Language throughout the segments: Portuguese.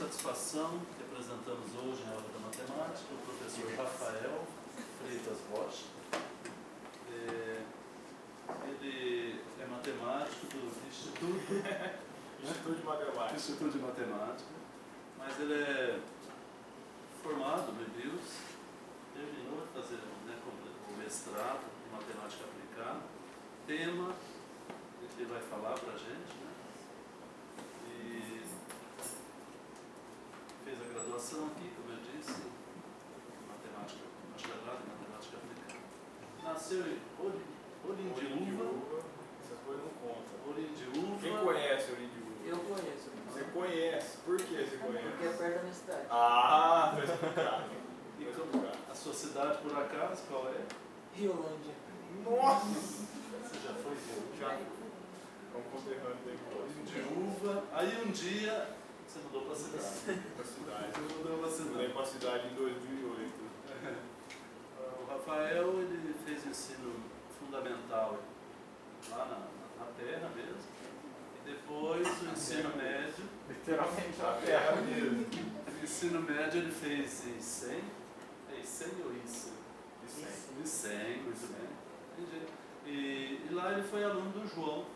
satisfação que apresentamos hoje na aula da matemática o professor Rafael Freitas Rocha. Ele é matemático do Instituto de Matemática, mas ele é formado no IBIUS, terminou de fazer o mestrado em matemática aplicada, tema que ele vai falar para a gente, né? E fez a graduação aqui, como eu disse, em matemática, bacharelado em matemática aplicada. Nasceu em Olindiúva. Essas coisas não contam. Olindiúva. Quem conhece Olindiúva? Eu conheço. Você conhece. Por que você conhece? Porque é perto da minha cidade. Ah, tá explicado. E a sua cidade, por acaso, qual é? Riolândia. Nossa! Você já foi de Já. Vamos conterrando depois. Olindiúva. Aí um dia você mudou para a cidade. Pra cidade. Você mudou para a cidade. Mudei pra cidade em 2008. O Rafael, ele fez ensino fundamental lá na terra mesmo. E depois o ensino médio. Literalmente a terra mesmo. O ensino médio ele fez em 100. É ICEM ou ICEM? ICEM, muito bem. Entendi. E lá ele foi aluno do João,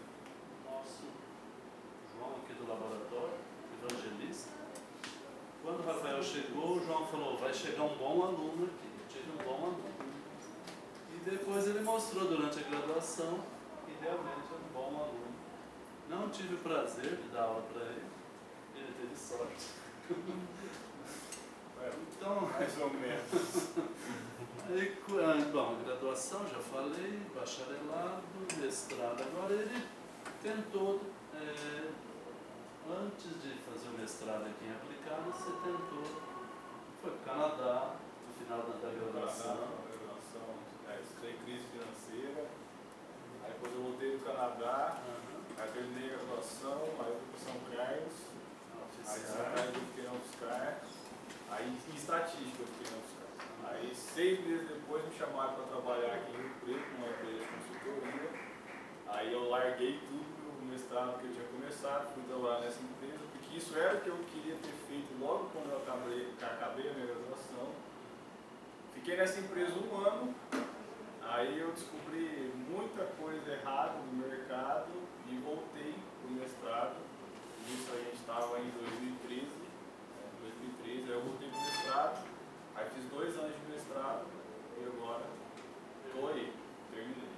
nosso João aqui do laboratório, evangelista. Quando o Rafael chegou, o João falou, vai chegar um bom aluno aqui. Eu tive um bom aluno. E depois ele mostrou durante a graduação que realmente era um bom aluno. Não tive o prazer de dar aula para ele, ele teve sorte. Então, Mais ou menos. aí, bom, graduação, já falei, bacharelado, mestrado. Agora ele tentou, antes de fazer o mestrado aqui em aplicado, você tentou, foi para o Canadá, no final da graduação. Estudei crise financeira. Aí depois eu voltei do Canadá. Aí terminei a graduação. Aí eu fui para São Carlos. Aí em São Carlos eu fiquei na UFSCar. Aí em estatística eu fiquei na UFSCar. Aí 6 meses depois me chamaram para trabalhar aqui em Rio Preto, numa empresa de consultoria. Aí eu larguei tudo, o mestrado que eu tinha começado, fui trabalhar nessa empresa, porque isso era o que eu queria ter feito logo quando eu acabei a minha graduação. Fiquei nessa empresa 1 ano, aí eu descobri muita coisa errada no mercado e voltei para o mestrado. Isso a gente estava em 2013. Aí eu voltei para o mestrado, aí fiz 2 anos de mestrado e agora estou aí, terminei.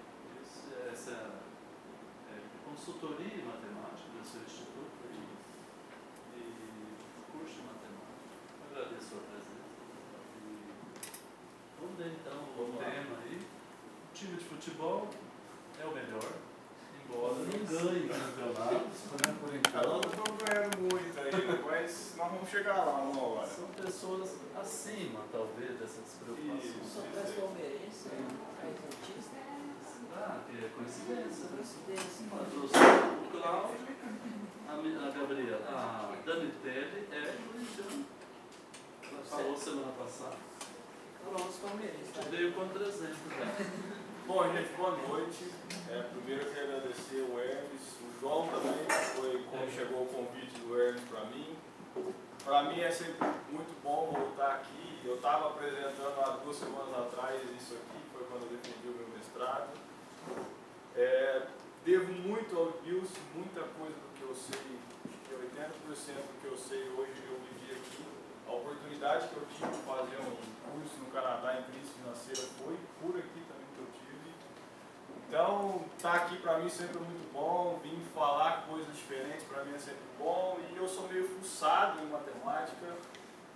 Essa é consultoria em matemática do seu instituto e curso de matemática. Eu agradeço a sua presença. Vamos ver então o tema aí. O time de futebol é o melhor, embora não ganhe campeonatos, né, por Nós enquanto. não estamos ganhando muito ainda, mas nós vamos chegar lá uma hora. São pessoas acima, talvez, dessas preocupações. Eu sou traz palmeirense, traz artista. Ah, que é coincidência, né? Coincidência. O Cláudio, a Gabriela, a Dani Telly é corintiana. Ela falou semana passada. Falamos palmeirense. Eu dei contra exemplo, né? Bom, gente, boa noite. Primeiro eu quero agradecer o Hermes, o João também, que foi quando chegou o convite do Hermes para mim. Para mim é sempre muito bom voltar aqui. Eu estava apresentando há 2 semanas atrás isso aqui, foi quando eu defendi o meu mestrado. Devo muito ao IBIUS, muita coisa do que eu sei, acho que 80% do que eu sei hoje eu vivi aqui. A oportunidade que eu tive de fazer um curso no Canadá em crise financeira foi por aqui também que eu tive. Então, estar aqui para mim sempre é muito bom, vir falar coisas diferentes para mim é sempre bom, e eu sou meio fuçado em matemática,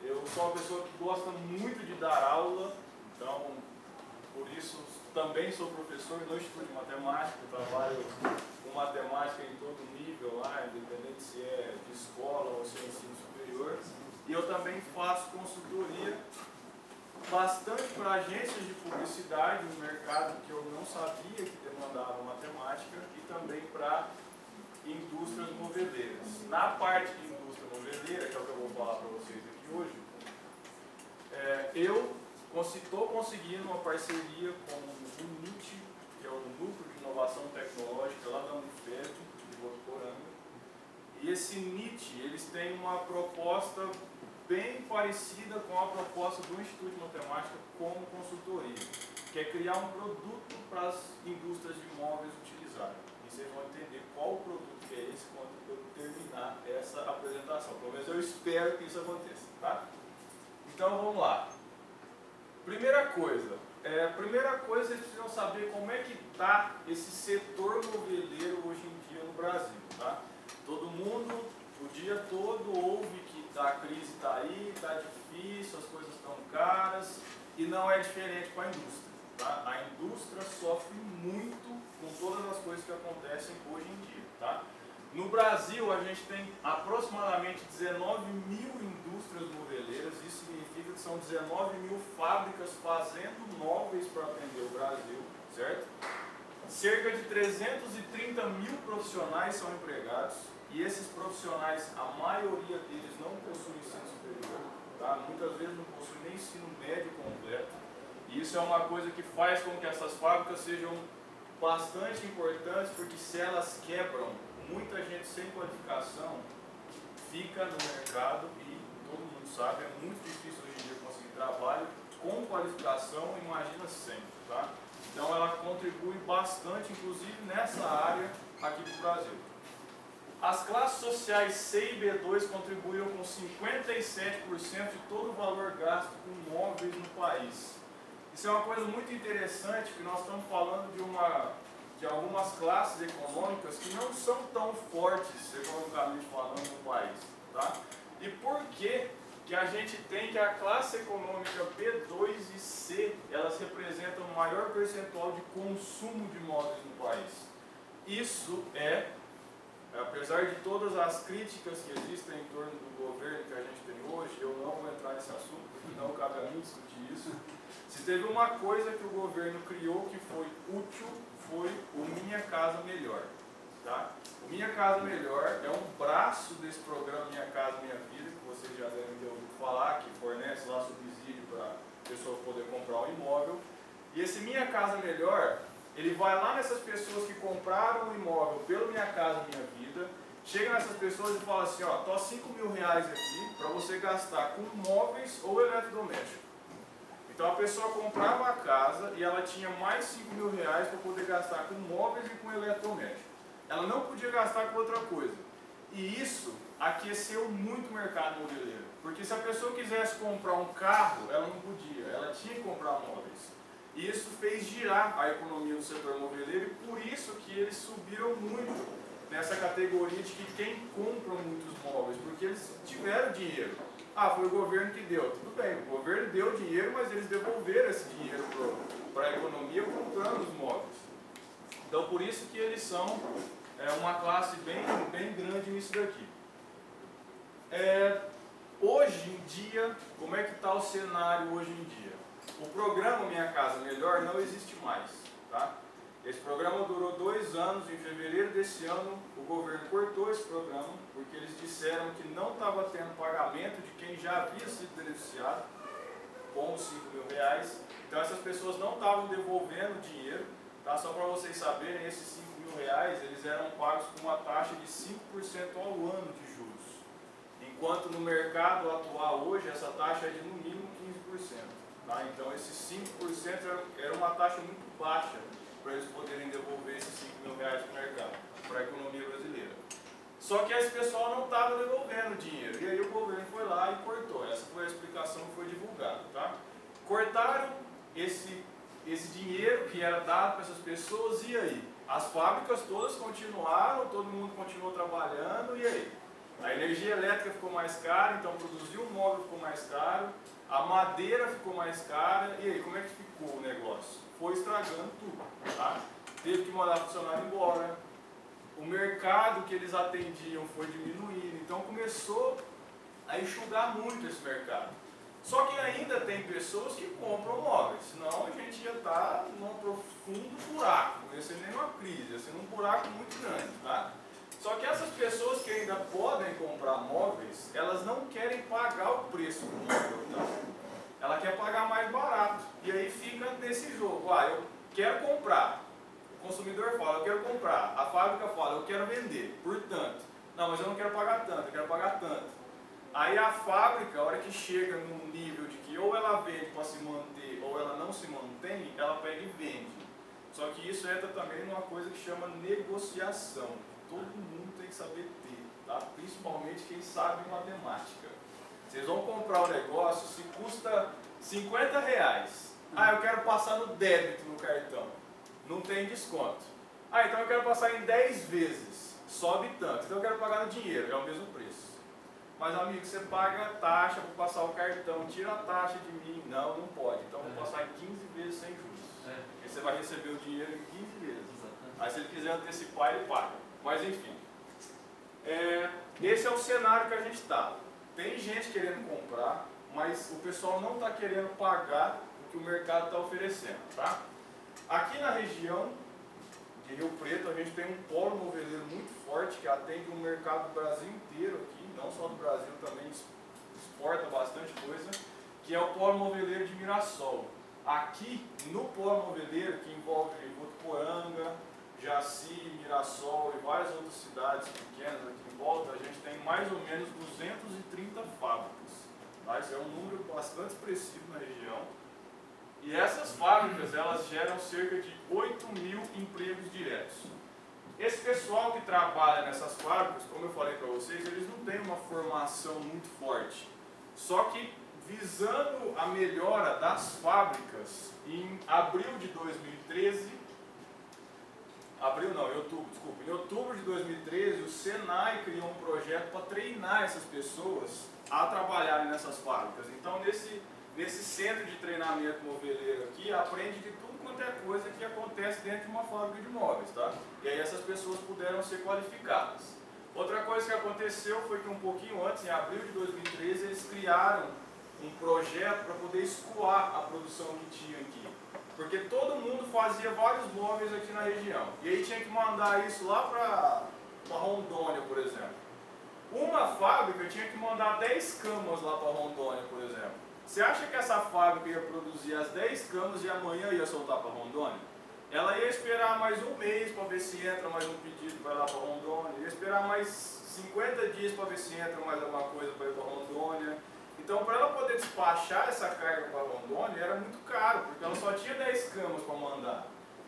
eu sou uma pessoa que gosta muito de dar aula, então, por isso também sou professor no Instituto de Matemática, eu trabalho com matemática em todo nível lá, independente se é de escola ou se é ensino superior, e eu também faço consultoria bastante para agências de publicidade, um mercado que eu não sabia que demandava matemática, e também para indústrias moveleiras. Na parte de indústria moveleira, que é o que eu vou falar para vocês aqui hoje, eu estou conseguindo uma parceria com o NIT, que é o Núcleo de Inovação Tecnológica lá da Unifesp, de Votuporanga, E esse NIT, eles têm uma proposta bem parecida com a proposta do Instituto de Matemática como consultoria, que é criar um produto para as indústrias de imóveis utilizarem. E vocês vão entender qual o produto que é esse quando eu terminar essa apresentação. Pelo menos eu espero que isso aconteça, tá? Então vamos lá. Primeira coisa, vocês precisam saber como é que está esse setor moveleiro hoje em dia no Brasil, tá? Todo mundo, o dia todo, ouve que a crise está aí, está difícil, as coisas estão caras, e não é diferente com a indústria, tá? A indústria sofre muito com todas as coisas que acontecem hoje em dia, tá? No Brasil, a gente tem aproximadamente 19 mil indústrias moveleiras, isso significa que são 19 mil fábricas fazendo móveis para atender o Brasil, certo? Cerca de 330 mil profissionais são empregados, e esses profissionais, a maioria deles não possui ensino superior, tá? Muitas vezes não possui nem ensino médio completo, e isso é uma coisa que faz com que essas fábricas sejam bastante importantes, porque se elas quebram, muita gente sem qualificação fica no mercado e todo mundo sabe, é muito difícil hoje em dia conseguir trabalho com qualificação, imagina sem, tá? Então ela contribui bastante, inclusive nessa área aqui do Brasil. As classes sociais C e B2 contribuíram com 57% de todo o valor gasto com móveis no país. Isso é uma coisa muito interessante, porque nós estamos falando de algumas classes econômicas que não são tão fortes, economicamente falando, no país, tá? E por que a gente tem que a classe econômica B2 e C, elas representam o maior percentual de consumo de móveis no país? Isso apesar de todas as críticas que existem em torno do governo que a gente tem hoje, eu não vou entrar nesse assunto, porque não cabe a mim discutir isso. Se teve uma coisa que o governo criou que foi útil, foi o Minha Casa Melhor, tá? O Minha Casa Melhor é um braço desse programa Minha Casa Minha Vida, que vocês já devem ter ouvido falar, que fornece lá subsídio para a pessoa poder comprar um imóvel. E esse Minha Casa Melhor, ele vai lá nessas pessoas que compraram o imóvel pelo Minha Casa Minha Vida, chega nessas pessoas e fala assim, ó, tô R$5.000 aqui para você gastar com móveis ou eletrodoméstico. Então a pessoa comprava a casa e ela tinha mais R$5.000 para poder gastar com móveis e com eletrodoméstico. Ela não podia gastar com outra coisa. E isso aqueceu muito o mercado moveleiro. Porque se a pessoa quisesse comprar um carro, ela não podia, ela tinha que comprar móveis. E isso fez girar a economia do setor moveleiro e por isso que eles subiram muito nessa categoria de que quem compra muitos móveis, porque eles tiveram dinheiro. Ah, foi o governo que deu. Tudo bem, o governo deu dinheiro, mas eles devolveram esse dinheiro para a economia comprando os móveis. Então, por isso que eles são uma classe bem grande nisso daqui. Hoje em dia, como é que está o cenário hoje em dia? O programa Minha Casa Melhor não existe mais, tá? Esse programa durou 2 anos, em fevereiro desse ano o governo cortou esse programa, porque eles disseram que não estava tendo pagamento de quem já havia sido beneficiado com os R$5.000, então essas pessoas não estavam devolvendo dinheiro, tá? Só para vocês saberem, esses R$5.000 eles eram pagos com uma taxa de 5% ao ano de juros, enquanto no mercado atual hoje essa taxa é de no mínimo 15%, tá? Então esses 5% era uma taxa muito baixa para eles poderem devolver esses R$5.000 para o mercado, para a economia brasileira. Só que esse pessoal não estava devolvendo dinheiro, e aí o governo foi lá e cortou. Essa foi a explicação que foi divulgada, tá? Cortaram esse dinheiro que era dado para essas pessoas, e aí? As fábricas todas continuaram, todo mundo continuou trabalhando, e aí? A energia elétrica ficou mais cara, então produzir um móvel ficou mais caro, a madeira ficou mais cara, e aí, como é que ficou o negócio? Foi estragando tudo, tá? Teve que mandar funcionário embora, o mercado que eles atendiam foi diminuindo, então começou a enxugar muito esse mercado. Só que ainda tem pessoas que compram móveis, senão a gente ia estar num profundo buraco, não ia ser nem uma crise, ia ser um buraco muito grande, tá? Só que essas pessoas que ainda podem comprar móveis, elas não querem pagar o preço do móvel, tá? Ela quer pagar mais barato, e aí fica nesse jogo, eu quero comprar, o consumidor fala, eu quero comprar, a fábrica fala, eu quero vender, portanto, Não, mas eu não quero pagar tanto, eu quero pagar tanto. Aí a fábrica, a hora que chega num nível de que ou ela vende para se manter ou ela não se mantém, ela pega e vende. Só que isso entra também numa coisa que chama negociação, que todo mundo tem que saber ter, tá? Principalmente quem sabe matemática. Vocês vão comprar um negócio, se custa R$50. Ah, eu quero passar no débito no cartão. Não tem desconto. Ah, então eu quero passar em 10 vezes. Sobe tanto. Então eu quero pagar no dinheiro, é o mesmo preço. Mas amigo, você paga a taxa para passar o cartão, tira a taxa de mim. Não, não pode. Então eu vou passar em 15 vezes sem juros. Aí você vai receber o dinheiro em 15 vezes. Aí se ele quiser antecipar, ele paga. Mas enfim. Esse é o cenário que a gente está. Tem gente querendo comprar, mas o pessoal não está querendo pagar o que o mercado está oferecendo, tá? Aqui na região de Rio Preto, a gente tem um polo moveleiro muito forte que atende o mercado do Brasil inteiro aqui, não só do Brasil, também exporta bastante coisa, que é o polo moveleiro de Mirassol. Aqui, no polo moveleiro, que envolve Votuporanga, Jaci, Mirassol e várias outras cidades pequenas aqui em volta, a gente tem mais ou menos 230 fábricas. Tá? Isso é um número bastante expressivo na região. E essas fábricas, elas geram cerca de 8.000 empregos diretos. Esse pessoal que trabalha nessas fábricas, como eu falei para vocês, eles não têm uma formação muito forte. Só que, visando a melhora das fábricas, em abril de 2013, em outubro de 2013, o Senai criou um projeto para treinar essas pessoas a trabalharem nessas fábricas. Então, nesse centro de treinamento moveleiro aqui, aprende de tudo quanto é coisa que acontece dentro de uma fábrica de móveis, tá? E aí essas pessoas puderam ser qualificadas. Outra coisa que aconteceu foi que um pouquinho antes, em abril de 2013, eles criaram um projeto para poder escoar a produção que tinha aqui. Porque todo mundo fazia vários móveis aqui na região. E aí tinha que mandar isso lá para Rondônia, por exemplo. Uma fábrica tinha que mandar 10 camas lá para Rondônia, por exemplo. Você acha que essa fábrica ia produzir as 10 camas e amanhã ia soltar para Rondônia? Ela ia esperar mais um mês para ver se entra mais um pedido para ir lá para Rondônia. Ia esperar mais 50 dias para ver se entra mais alguma coisa para ir para Rondônia. Então, para ela poder despachar essa carga para Rondônia, era muito caro, porque ela só tinha 10 camas para mandar.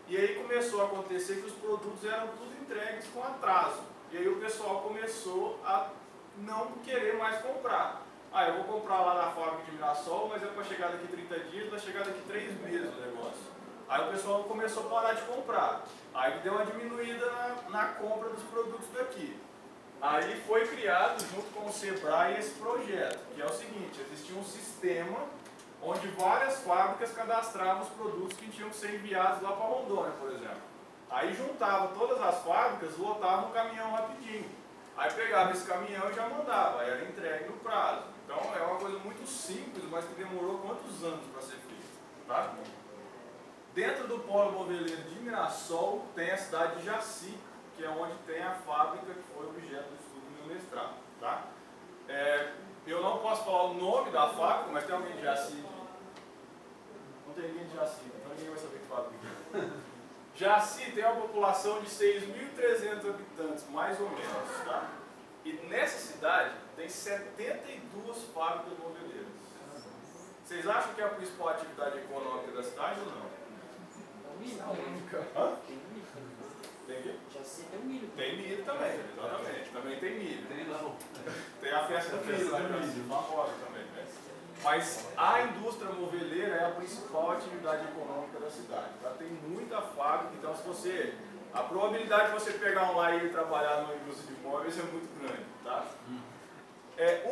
E aí começou a acontecer que os produtos eram tudo entregues com atraso. E aí o pessoal começou a não querer mais comprar. Ah, eu vou comprar lá na fábrica de Mirassol, mas é para chegar daqui 30 dias, vai chegar daqui 3 meses o negócio. Aí o pessoal começou a parar de comprar. Aí deu uma diminuída na compra dos produtos daqui. Aí foi criado, junto com o Sebrae, esse projeto, que é o seguinte: existia um sistema onde várias fábricas cadastravam os produtos que tinham que ser enviados lá para Rondônia, por exemplo. Aí juntava todas as fábricas, lotava um caminhão rapidinho. Aí pegava esse caminhão e já mandava, aí era entregue no prazo. Então é uma coisa muito simples, mas que demorou quantos anos para ser feito, tá? Dentro do polo moveleiro de Mirassol tem a cidade de Jaci, que é onde tem a fábrica que foi objeto do estudo do meu mestrado, tá? Eu não posso falar o nome da fábrica, mas tem alguém de Jaci? Não tem ninguém de Jaci, então ninguém vai saber que fábrica é. Jaci tem uma população de 6.300 habitantes, mais ou menos, tá? E nessa cidade tem 72 fábricas moveleiras. Vocês acham que é a principal atividade econômica da cidade ou não? Hã? Tem o quê? Jaci tem milho. Tem milho também, exatamente. Também tem milho. Tem lá. Tem a festa do milho, famosa também, né? Mas a indústria moveleira é a principal atividade econômica da cidade. Tá? Tem muita fábrica, então a probabilidade de você pegar um lá e ir trabalhar numa indústria de móveis é muito grande. Tá?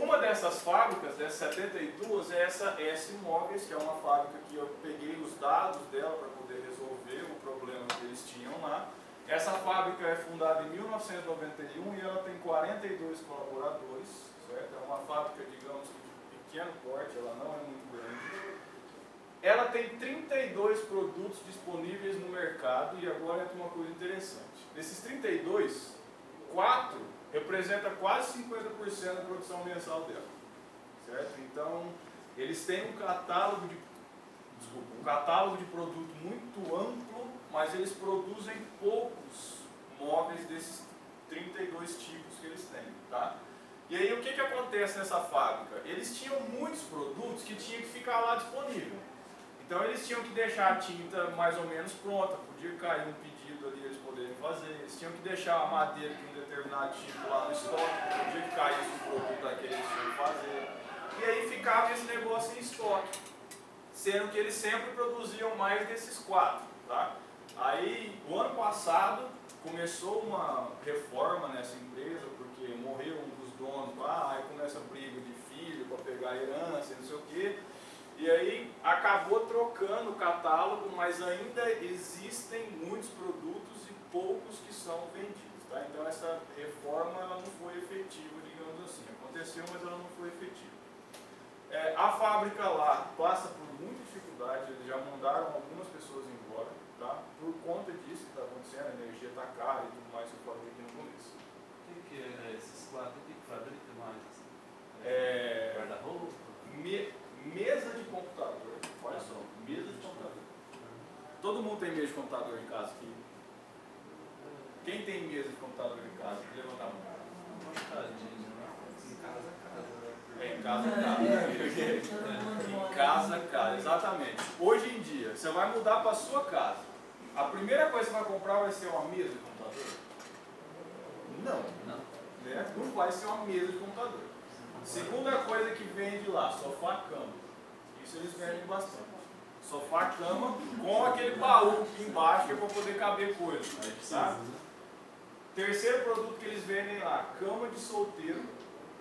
Uma dessas fábricas, dessas 72, é essa S Imóveis, que é uma fábrica que eu peguei os dados dela para poder resolver o problema que eles tinham lá. Essa fábrica é fundada em 1991 e ela tem 42 colaboradores, certo? É uma fábrica, digamos, de pequeno porte, ela não é muito grande. Ela tem 32 produtos disponíveis no mercado e agora entra uma coisa interessante. Desses 32, 4 representa quase 50% da produção mensal dela, certo? Então, eles têm um catálogo de produto muito amplo, mas eles produzem poucos móveis 32 tipos que eles têm, tá? E aí o que acontece nessa fábrica? Eles tinham muitos produtos que tinham que ficar lá disponível. Então eles tinham que deixar a tinta mais ou menos pronta, podia cair um pedido ali eles poderem fazer, eles tinham que deixar a madeira de um determinado tipo lá no estoque, podia que caísse um produto daquele eles tinham que fazer. E aí ficava esse negócio em estoque, sendo que eles sempre produziam mais desses 4, tá? Aí o ano passado começou uma reforma nessa empresa, porque morreu um dos donos lá, aí começa a briga de filho para pegar herança, não sei o quê. E aí acabou trocando o catálogo, mas ainda existem muitos produtos e poucos que são vendidos, tá? Então essa reforma ela não foi efetiva, digamos assim. Aconteceu, mas ela não foi efetiva. A fábrica lá passa por muita dificuldade, eles já mandaram algumas pessoas embora, tá? Por conta disso que está acontecendo, a energia está cara e tudo mais que eu falei aqui no começo. O que é esses 4? O que fabrica mais? Guarda-roupa? Mesa de computador, olha só, mesa de computador. Todo mundo tem mesa de computador em casa aqui? Quem tem mesa de computador em casa? Levanta a mão. Em casa, em casa, exatamente. Hoje em dia, você vai mudar para a sua casa. A primeira coisa que você vai comprar vai ser uma mesa de computador? Não. Né? Não vai ser uma mesa de computador. Segunda coisa que vende lá, sofá-cama. Isso eles vendem bastante. Sofá-cama com aquele baú aqui embaixo que é para poder caber coisa. Tá? Terceiro produto que eles vendem lá, cama de solteiro.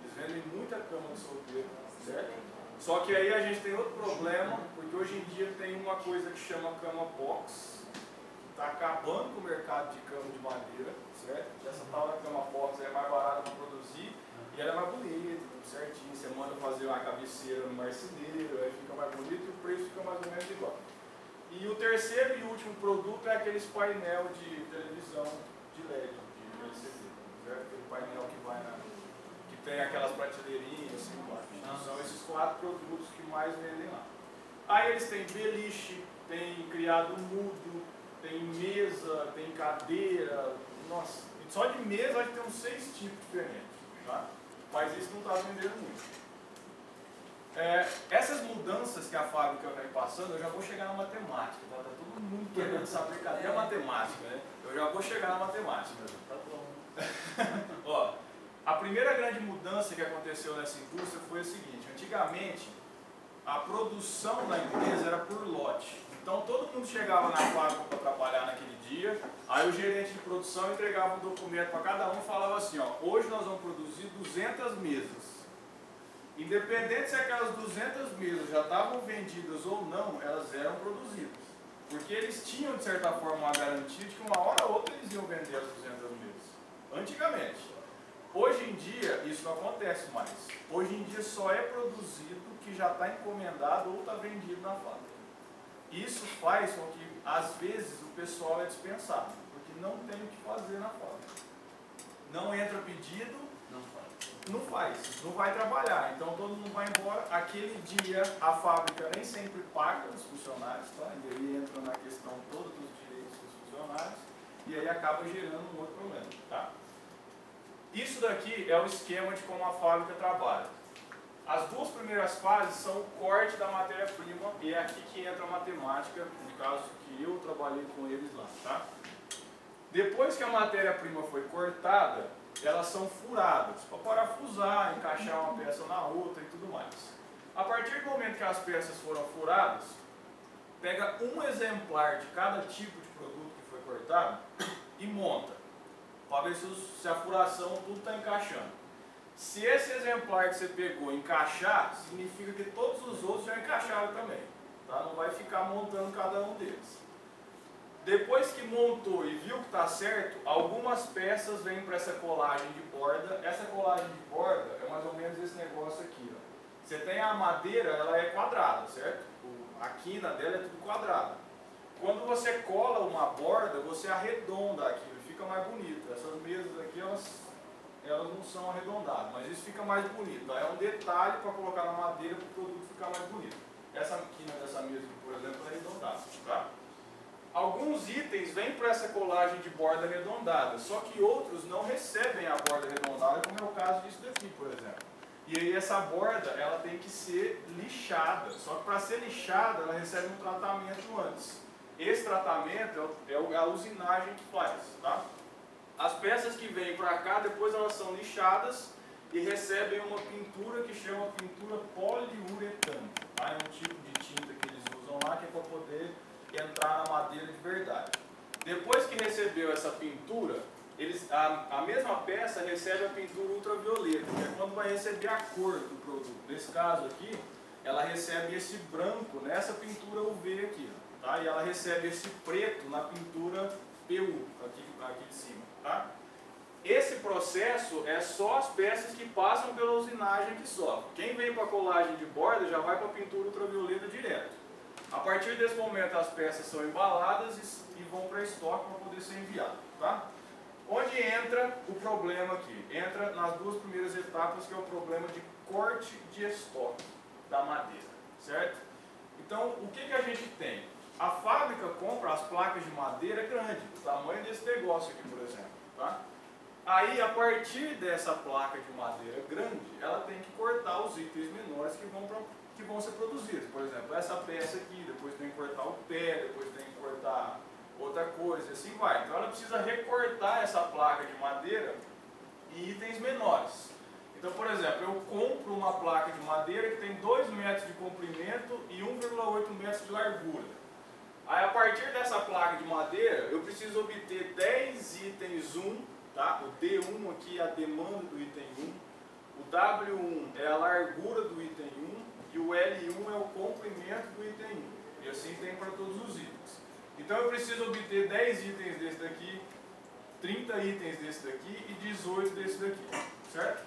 Eles vendem muita cama de solteiro, certo? Só que aí a gente tem outro problema, porque hoje em dia tem uma coisa que chama cama box, que está acabando com o mercado de cama de madeira, certo? Essa tal da cama box é mais barata para produzir e ela é mais bonita, tudo certinho. Você manda fazer uma cabeceira no marceneiro, aí fica mais bonito e o preço fica mais ou menos igual. E o terceiro e último produto é aqueles painel de televisão de LED, de LCD, certo? Aquele painel que vai que tem aquelas prateleirinhas assim embaixo. Então, são esses 4 produtos que mais vendem lá. Aí eles têm beliche, tem criado mudo, tem mesa, tem cadeira, nossa, só de mesa acho que tem uns 6 tipos diferentes, tá? Mas isso não está vendendo muito. Essas mudanças que a fábrica vem passando, eu já vou chegar na matemática, tá? Tá todo mundo querendo saber cadê a matemática, né? Eu já vou chegar na matemática. Tá bom. Ó, a primeira grande mudança que aconteceu nessa indústria foi a seguinte: antigamente a produção da empresa era por lote. Então todo mundo chegava na fábrica para trabalhar naquele dia, aí o gerente de produção entregava um documento para cada um e falava assim, ó, hoje nós vamos produzir 200 mesas. Independente se aquelas 200 mesas já estavam vendidas ou não, elas eram produzidas. Porque eles tinham, de certa forma, uma garantia de que uma hora ou outra eles iam vender as 200 mesas. Antigamente. Hoje em dia, isso não acontece mais. Hoje em dia só é produzido o que já está encomendado ou está vendido na fábrica. Isso faz com que, às vezes, o pessoal é dispensado, porque não tem o que fazer na fábrica. Não entra pedido, não vai trabalhar. Então todo mundo vai embora. Aquele dia a fábrica nem sempre paga os funcionários, tá? E aí entra na questão toda dos direitos dos funcionários e aí acaba gerando um outro problema, tá? Isso daqui é o esquema de como a fábrica trabalha. As 2 primeiras fases são o corte da matéria-prima e é aqui que entra a matemática, no caso que eu trabalhei com eles lá, tá? Depois que a matéria-prima foi cortada, elas são furadas para parafusar, encaixar uma peça na outra e tudo mais. A partir do momento que as peças foram furadas, pega um exemplar de cada tipo de produto que foi cortado e monta, para ver se a furação tudo está encaixando. Se esse exemplar que você pegou encaixar, significa que todos os outros já encaixaram também, tá? Não vai ficar montando cada um deles. Depois que montou e viu que está certo, algumas peças vêm para essa colagem de borda. Essa colagem de borda é mais ou menos esse negócio aqui, ó. Você tem a madeira, ela é quadrada, certo? A quina dela é tudo quadrada. Quando você cola uma borda, você arredonda aquilo, fica mais bonito. Essas mesas aqui, elas não são arredondadas, mas isso fica mais bonito. É um detalhe para colocar na madeira para o produto ficar mais bonito. Essa quina dessa mesa aqui, por exemplo, é arredondada, tá? Alguns itens vêm para essa colagem de borda arredondada, só que outros não recebem a borda arredondada, como é o caso disso daqui, por exemplo. E aí essa borda, ela tem que ser lixada, só que para ser lixada, ela recebe um tratamento antes. Esse tratamento é a usinagem que faz, tá? As peças que vêm para cá, depois elas são lixadas e recebem uma pintura que chama pintura poliuretano. Tá? É um tipo de tinta que eles usam lá, que é para poder entrar na madeira de verdade. Depois que recebeu essa pintura, a mesma peça recebe a pintura ultravioleta, que é quando vai receber a cor do produto. Nesse caso aqui, ela recebe esse branco nessa pintura UV aqui, tá? E ela recebe esse preto na pintura PU, aqui de cima. Tá? Esse processo é só as peças que passam pela usinagem que sofrem. Quem vem para a colagem de borda já vai para a pintura ultravioleta direto. A partir desse momento as peças são embaladas e vão para estoque para poder ser enviado. Tá? Onde entra o problema aqui? Entra nas duas primeiras etapas, que é o problema de corte de estoque da madeira. Certo? Então, o que a gente tem? A fábrica compra as placas de madeira grande, do tamanho desse negócio aqui, por exemplo. Tá? Aí, a partir dessa placa de madeira grande, ela tem que cortar os itens menores que vão ser produzidos. Por exemplo, essa peça aqui, depois tem que cortar o pé, depois tem que cortar outra coisa, e assim vai. Então, ela precisa recortar essa placa de madeira em itens menores. Então, por exemplo, eu compro uma placa de madeira que tem 2 metros de comprimento e 1,8 metros de largura. Aí, a partir dessa placa de madeira, eu preciso obter 10 itens 1, tá? O D1 aqui é a demanda do item 1, o W1 é a largura do item 1 e o L1 é o comprimento do item 1. E assim tem para todos os itens. Então, eu preciso obter 10 itens desse daqui, 30 itens desse daqui e 18 desse daqui, certo?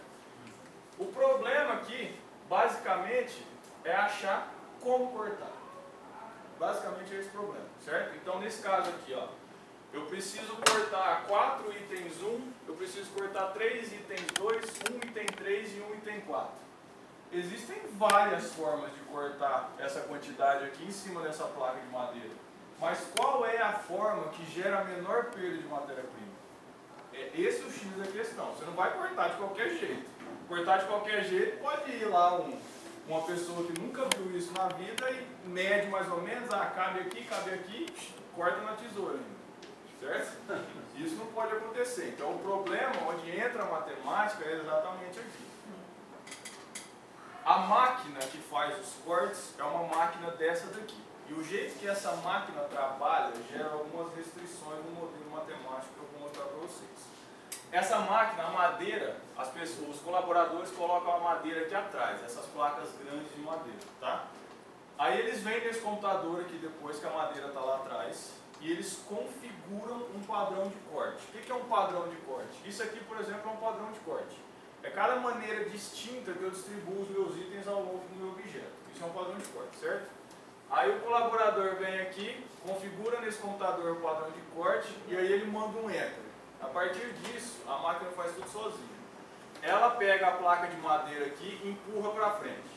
O problema aqui, basicamente, é achar como cortar. Basicamente é esse problema, certo? Então, nesse caso aqui, ó, eu preciso cortar 4 itens 1, eu preciso cortar 3 itens 2, 1 item 3 e 1 item 4. Existem várias formas de cortar essa quantidade aqui em cima dessa placa de madeira. Mas qual é a forma que gera a menor perda de matéria-prima? É esse o X da questão. Você não vai cortar de qualquer jeito. Cortar de qualquer jeito pode ir lá uma pessoa que nunca viu isso na vida e mede mais ou menos, cabe aqui, corta na tesoura ainda. Certo? Isso não pode acontecer. Então o problema onde entra a matemática é exatamente aqui. A máquina que faz os cortes é uma máquina dessa daqui. E o jeito que essa máquina trabalha gera algumas restrições no modelo matemático que eu vou mostrar para vocês. Essa máquina, a madeira, os colaboradores colocam a madeira aqui atrás, essas placas grandes de madeira, tá? Aí eles vêm nesse computador aqui depois que a madeira está lá atrás e eles configuram um padrão de corte. O que é um padrão de corte? Isso aqui, por exemplo, é um padrão de corte. É cada maneira distinta que eu distribuo os meus itens ao longo do meu objeto. Isso é um padrão de corte, certo? Aí o colaborador vem aqui, configura nesse computador o padrão de corte e aí ele manda um Enter. A partir disso, a máquina faz tudo sozinha. Ela pega a placa de madeira aqui e empurra para frente.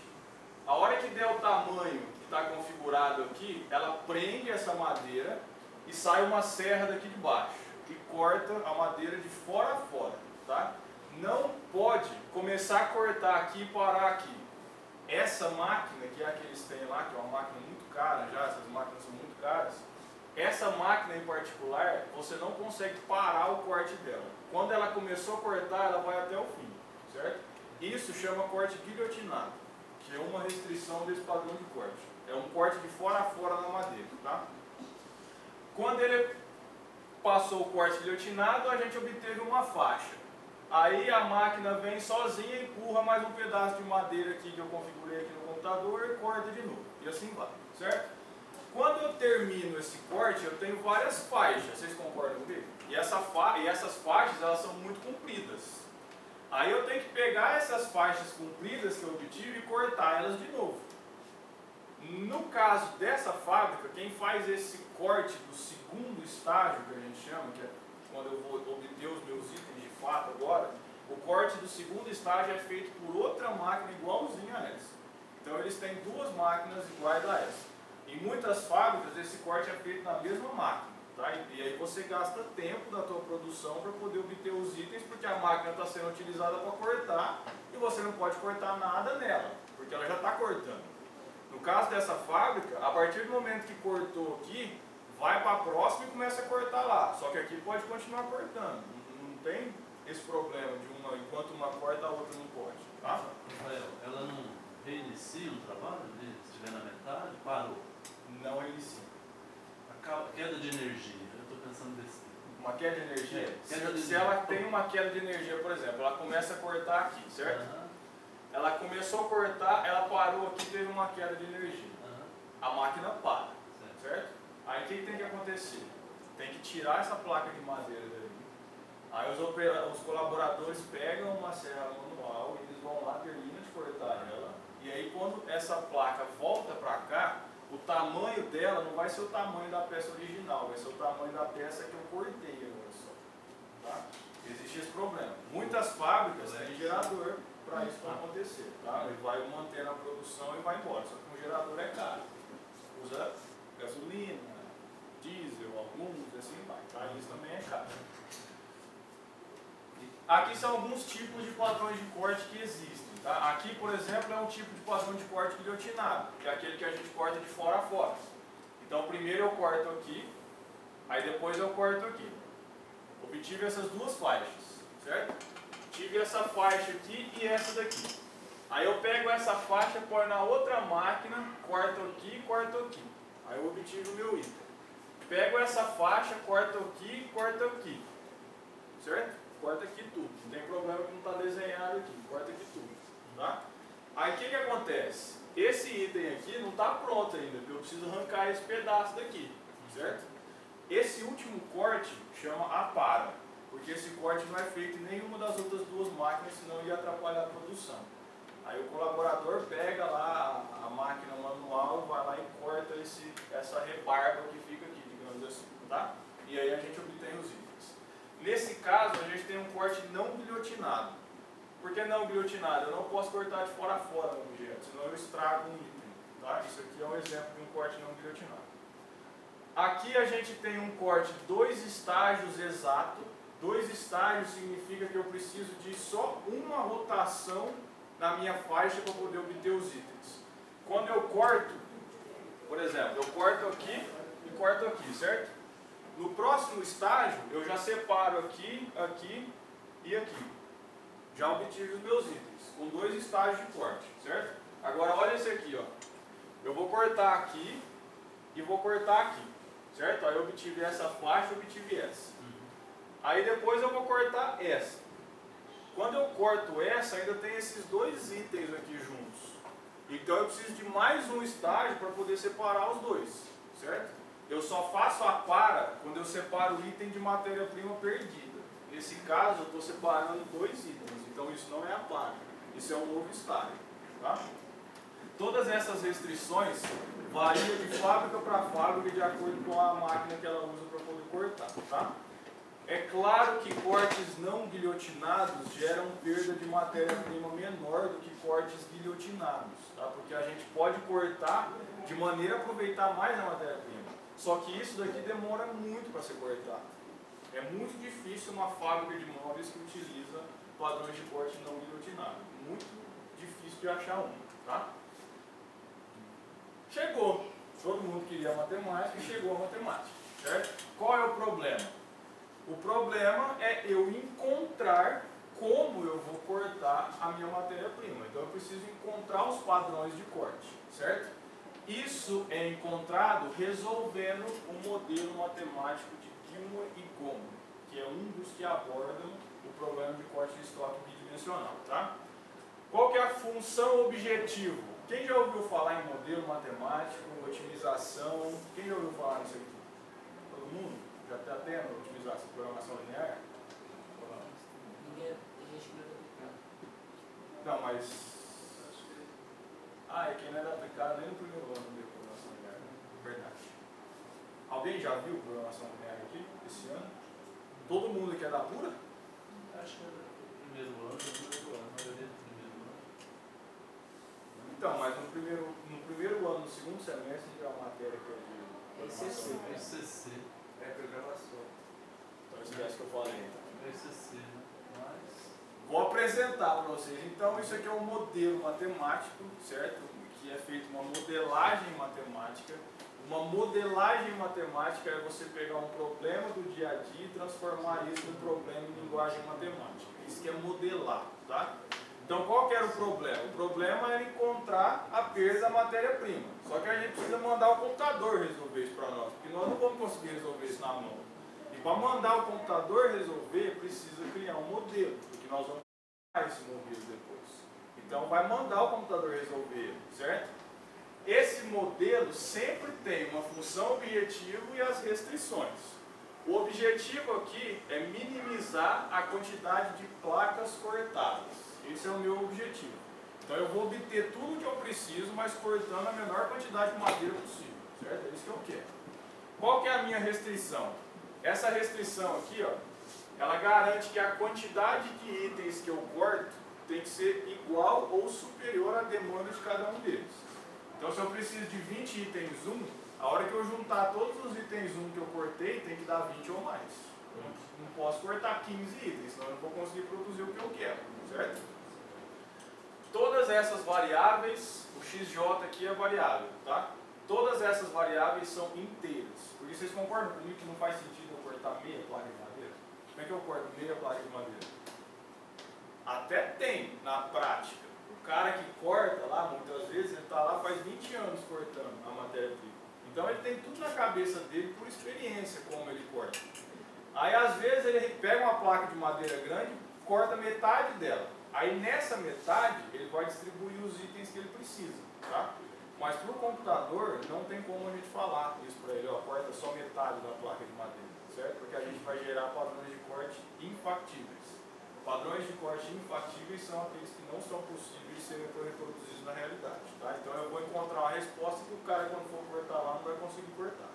A hora que der o tamanho que está configurado aqui, ela prende essa madeira e sai uma serra daqui de baixo e corta a madeira de fora a fora, tá? Não pode começar a cortar aqui e parar aqui. Essa máquina, que é a que eles têm lá, que é uma máquina muito cara já, essas máquinas são muito caras, essa máquina em particular, você não consegue parar o corte dela. Quando ela começou a cortar, ela vai até o fim, certo? Isso chama corte guilhotinado, que é uma restrição desse padrão de corte. É um corte de fora a fora na madeira, tá? Quando ele passou o corte guilhotinado, a gente obteve uma faixa. Aí a máquina vem sozinha e empurra mais um pedaço de madeira aqui que eu configurei aqui no computador e corta de novo. E assim vai, certo? Quando eu termino esse corte, eu tenho várias faixas, vocês concordam comigo? E essas faixas, elas são muito compridas. Aí eu tenho que pegar essas faixas compridas que eu obtive e cortar elas de novo. No caso dessa fábrica, quem faz esse corte do segundo estágio, que a gente chama, que é quando eu vou obter os meus itens de fato agora, o corte do segundo estágio é feito por outra máquina igualzinha a essa. Então eles têm duas máquinas iguais a essa. Em muitas fábricas, esse corte é feito na mesma máquina. Tá? E aí você gasta tempo da tua produção para poder obter os itens, porque a máquina está sendo utilizada para cortar e você não pode cortar nada nela, porque ela já está cortando. No caso dessa fábrica, a partir do momento que cortou aqui, vai para a próxima e começa a cortar lá. Só que aqui pode continuar cortando. Não tem esse problema de uma, enquanto uma corta, a outra não pode. Tá? Rafael, ela não reinicia o trabalho, se estiver na metade, parou. Não reinicia. A queda de energia, eu estou pensando desse. Uma queda de energia? Queda de Se ela tem uma queda de energia, por exemplo, ela começa a cortar aqui, certo? Aham, Ela começou a cortar, ela parou aqui, teve uma queda de energia. aham, A máquina para, certo. certo? Aí o que tem que acontecer? Tem que tirar essa placa de madeira dali. Aí os colaboradores pegam uma serra manual, eles vão lá, terminam de cortar ela. E aí quando essa placa volta para cá, o tamanho dela não vai ser o tamanho da peça original, vai ser o tamanho da peça que eu cortei agora só. Tá? Existe esse problema. Muitas fábricas têm gerador para isso não acontecer. Tá? Ele vai manter a produção e vai embora. Só que um gerador é caro. Usa gasolina, diesel, alguns, assim vai. Tá? Isso também é caro. Aqui são alguns tipos de padrões de corte que existem. Tá? Aqui, por exemplo, é um tipo de padrão de corte guilhotinado, que é aquele que a gente corta de fora a fora. Então, primeiro eu corto aqui, aí depois eu corto aqui. Obtive essas duas faixas, certo? Tive essa faixa aqui e essa daqui. Aí eu pego essa faixa, põe na outra máquina, corto aqui e corto aqui. Aí eu obtive o meu item. Pego essa faixa, corto aqui e corto aqui. Certo? Corta aqui tudo. Não tem problema que não está desenhado aqui. Corta aqui tudo. Tá? Aí o que acontece? Esse item aqui não está pronto ainda, porque eu preciso arrancar esse pedaço daqui. Certo? Esse último corte chama apara, porque esse corte não é feito em nenhuma das outras duas máquinas, senão ia atrapalhar a produção. Aí o colaborador pega lá a máquina manual, vai lá e corta essa rebarba que fica aqui, digamos assim. Tá? E aí a gente obtém os itens. Nesse caso, a gente tem um corte não guilhotinado. Por que não guilhotinado? Eu não posso cortar de fora a fora no objeto, senão eu estrago um item. Tá? Isso aqui é um exemplo de um corte não guilhotinado. Aqui a gente tem um corte 2 estágios exato. 2 estágios significa que eu preciso de só uma rotação na minha faixa para poder obter os itens. Quando eu corto, por exemplo, eu corto aqui e corto aqui, certo? No próximo estágio, eu já separo aqui, aqui e aqui. Já obtive os meus itens, com 2 estágios de corte, certo? Agora olha esse aqui, ó. Eu vou cortar aqui e vou cortar aqui, certo? Aí eu obtive essa faixa, obtive essa. Aí depois eu vou cortar essa. Quando eu corto essa, ainda tem esses 2 itens aqui juntos. Então eu preciso de mais um estágio para poder separar os dois, certo? Eu só faço a para quando eu separo o item de matéria-prima perdida. Nesse caso, eu estou separando 2 itens, então isso não é a para, isso é um novo estágio. Tá? Todas essas restrições variam de fábrica para fábrica de acordo com a máquina que ela usa para poder cortar. Tá? É claro que cortes não guilhotinados geram perda de matéria-prima menor do que cortes guilhotinados, tá? Porque a gente pode cortar de maneira a aproveitar mais a matéria-prima. Só que isso daqui demora muito para ser cortado. É muito difícil uma fábrica de móveis que utiliza padrões de corte não guilhotinado. Muito difícil de achar um. Tá? Chegou. Todo mundo queria matemática e chegou a matemática. Certo? Qual é o problema? O problema é eu encontrar como eu vou cortar a minha matéria-prima. Então eu preciso encontrar os padrões de corte. Certo? Isso é encontrado resolvendo o modelo matemático de Gilmour e Gomer, que é um dos que abordam o problema de corte de estoque bidimensional. Tá? Qual que é a função objetivo? Quem já ouviu falar em modelo matemático, otimização? Quem já ouviu falar nisso aqui? Todo mundo? Já está tendo otimização, programação linear? Ninguém, tem gente que não é aplicado. Não, mas... é que não era aplicado nem no primeiro ano de programação linear, né? Verdade. Alguém já viu programação linear aqui, esse ano? Todo mundo aqui é da pura? Acho que é do primeiro ano, a maioria do primeiro ano. Então, mas no primeiro ano, no segundo semestre, tem uma matéria que é de ICC. É ICC. É programação. Então esquece que eu falei. É ICC, né? Mas... Vou apresentar para vocês. Então, isso aqui é um modelo matemático, certo? Que é feito uma modelagem matemática. Uma modelagem matemática é você pegar um problema do dia a dia e transformar isso num problema em linguagem matemática. Isso que é modelar, tá? Então, qual que era o problema? O problema era encontrar a perda da matéria-prima. Só que a gente precisa mandar o computador resolver isso para nós, porque nós não vamos conseguir resolver isso na mão. E para mandar o computador resolver, precisa criar um modelo, porque nós vamos criar esse modelo depois. Então, vai mandar o computador resolver, certo? Esse modelo sempre tem uma função objetivo e as restrições. O objetivo aqui é minimizar a quantidade de placas cortadas. Esse é o meu objetivo. Então eu vou obter tudo que eu preciso, mas cortando a menor quantidade de madeira possível. Certo? É isso que eu quero. Qual que é a minha restrição? Essa restrição aqui, ó, ela garante que a quantidade de itens que eu corto tem que ser igual ou superior à demanda de cada um deles. Então se eu preciso de 20 itens 1, a hora que eu juntar todos os itens 1 que eu cortei, tem que dar 20 ou mais. Eu não posso cortar 15 itens, senão eu não vou conseguir produzir o que eu quero, certo? Todas essas variáveis, o xj aqui é variável, tá? Todas essas variáveis são inteiras. Porque vocês concordam comigo que não faz sentido eu cortar meia placa de madeira? Como é que eu corto meia placa de madeira? Até tem na prática. O cara que corta lá, muitas vezes, ele está lá faz 20 anos cortando a matéria-prima. Então ele tem tudo na cabeça dele por experiência como ele corta. Aí às vezes ele pega uma placa de madeira grande, corta metade dela. Aí nessa metade ele vai distribuir os itens que ele precisa, tá? Mas para o computador não tem como a gente falar isso para ele, ó, corta só metade da placa de madeira, certo? Porque a gente vai gerar padrões de corte infactíveis. Padrões de corte infactíveis são aqueles que não são possíveis de serem reproduzidos na realidade, tá? Então eu vou encontrar uma resposta que o cara quando for cortar lá não vai conseguir cortar.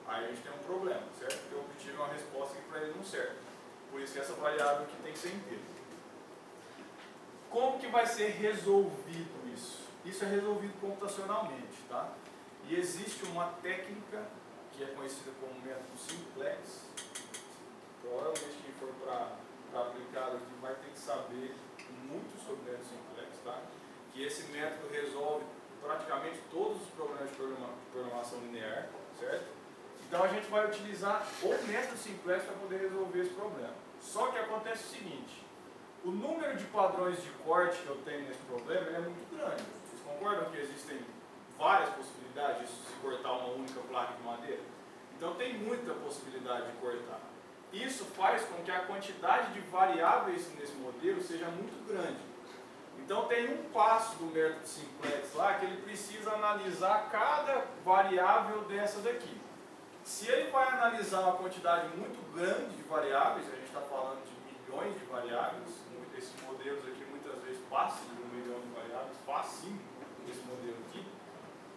Aí a gente tem um problema, certo? Porque eu obtive uma resposta que para ele não serve. Por isso que essa variável aqui tem que ser inteira. Como que vai ser resolvido isso? Isso é resolvido computacionalmente, tá? E existe uma técnica que é conhecida como método simplex. Provavelmente quem for para aplicado aqui vai ter que saber muito sobre o método simplex, tá? Que esse método resolve praticamente todos os problemas de programação linear, certo? Então a gente vai utilizar o método simplex para poder resolver esse problema. Só que acontece o seguinte: o número de padrões de corte que eu tenho nesse problema ele é muito grande. Vocês concordam que existem várias possibilidades de se cortar uma única placa de madeira? Então tem muita possibilidade de cortar. Isso faz com que a quantidade de variáveis nesse modelo seja muito grande. Então tem um passo do método simplex lá que ele precisa analisar cada variável dessa daqui. Se ele vai analisar uma quantidade muito grande de variáveis, a gente está falando de milhões de variáveis, esses modelos aqui muitas vezes passam de 1 milhão de variáveis, facinho esse modelo aqui,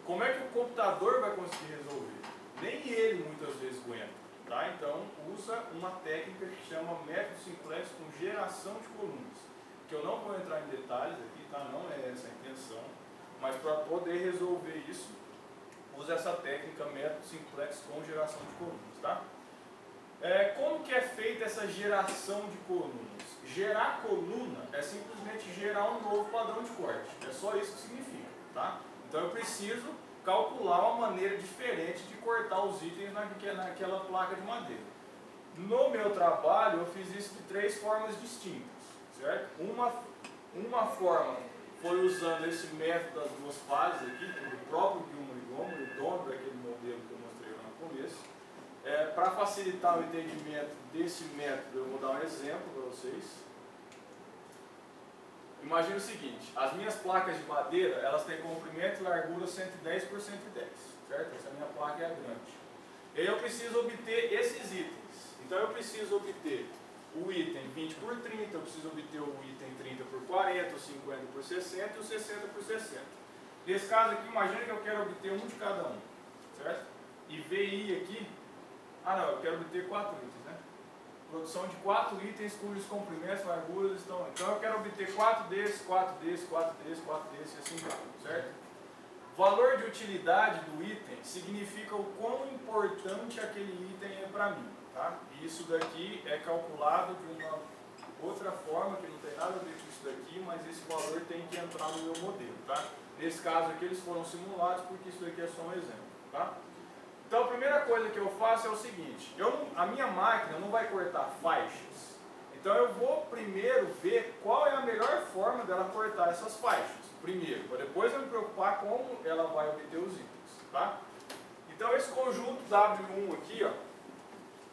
como é que o computador vai conseguir resolver? Nem ele muitas vezes aguenta, tá? Então usa uma técnica que chama método simplex com geração de colunas, que eu não vou entrar em detalhes aqui, tá? Não é essa a intenção, mas para poder resolver isso, usa essa técnica método simplex com geração de colunas, tá? Como que é feita essa geração de colunas? Gerar coluna é simplesmente gerar um novo padrão de corte. É só isso que significa, tá? Então eu preciso calcular uma maneira diferente de cortar os itens naquela placa de madeira. No meu trabalho eu fiz isso de 3 formas distintas, certo? Uma forma foi usando esse método das 2 fases aqui, do próprio Gilmour e Gomer, o dono daquele modelo que eu mostrei lá no começo. Para facilitar o entendimento desse método, eu vou dar um exemplo para vocês. Imagina o seguinte: as minhas placas de madeira, elas têm comprimento e largura 110 por 110, certo? Essa minha placa é grande. E aí eu preciso obter esses itens. Então eu preciso obter o item 20 por 30, eu preciso obter o item 30 por 40, o 50 por 60 e o 60 por 60. Nesse caso aqui, imagina que eu quero obter um de cada um, certo? E VI aqui, não, eu quero obter 4 itens, né? produção de 4 itens cujos comprimentos, larguras estão... Então eu quero obter 4 desses, 4 desses, 4 desses, 4 desses e assim vai, certo? Valor de utilidade do item significa o quão importante aquele item é para mim, tá? E isso daqui é calculado de uma outra forma, que não tem nada a ver com isso daqui, mas esse valor tem que entrar no meu modelo, tá? Nesse caso aqui eles foram simulados porque isso daqui é só um exemplo, tá? Então a primeira coisa que eu faço é o seguinte, a minha máquina não vai cortar faixas, então eu vou primeiro ver qual é a melhor forma dela cortar essas faixas, primeiro, para depois eu me preocupar como ela vai obter os itens, tá? Então esse conjunto W1 aqui, ó,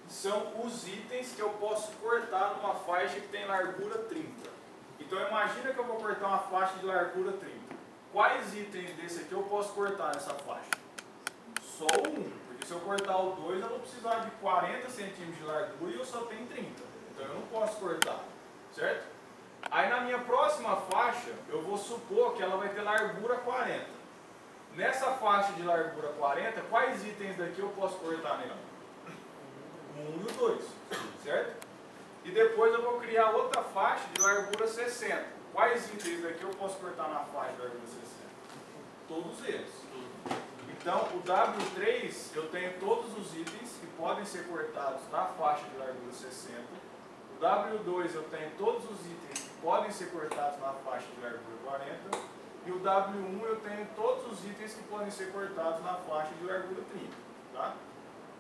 são os itens que eu posso cortar numa faixa que tem largura 30. Então imagina que eu vou cortar uma faixa de largura 30. Quais itens desse aqui eu posso cortar nessa faixa? Só um, porque se eu cortar o 2 eu vou precisar de 40 centímetros de largura e eu só tenho 30. Então eu não posso cortar, certo? Aí na minha próxima faixa eu vou supor que ela vai ter largura 40. Nessa faixa de largura 40, quais itens daqui eu posso cortar nela? 1 e o 2, certo? E depois eu vou criar outra faixa de largura 60. Quais itens daqui eu posso cortar na faixa de largura 60? Todos eles. Então, o W3, eu tenho todos os itens que podem ser cortados na faixa de largura 60. O W2, eu tenho todos os itens que podem ser cortados na faixa de largura 40. E o W1, eu tenho todos os itens que podem ser cortados na faixa de largura 30. Tá?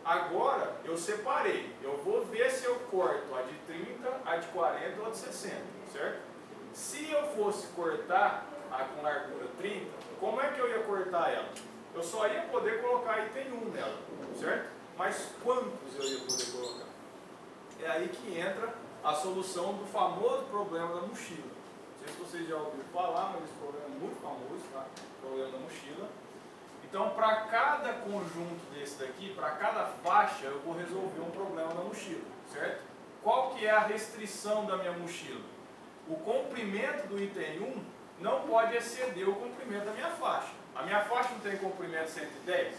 Agora, eu separei. Eu vou ver se eu corto a de 30, a de 40 ou a de 60, certo? Se eu fosse cortar a com largura 30, como é que eu ia cortar ela? Eu só ia poder colocar item 1 nela, certo? Mas quantos eu ia poder colocar? É aí que entra a solução do famoso problema da mochila. Não sei se vocês já ouviram falar, mas esse problema é muito famoso, tá? O problema da mochila. Então, para cada conjunto desse daqui, para cada faixa, eu vou resolver um problema da mochila, certo? Qual que é a restrição da minha mochila? O comprimento do item 1 não pode exceder o comprimento da minha faixa. A minha faixa não tem comprimento 110?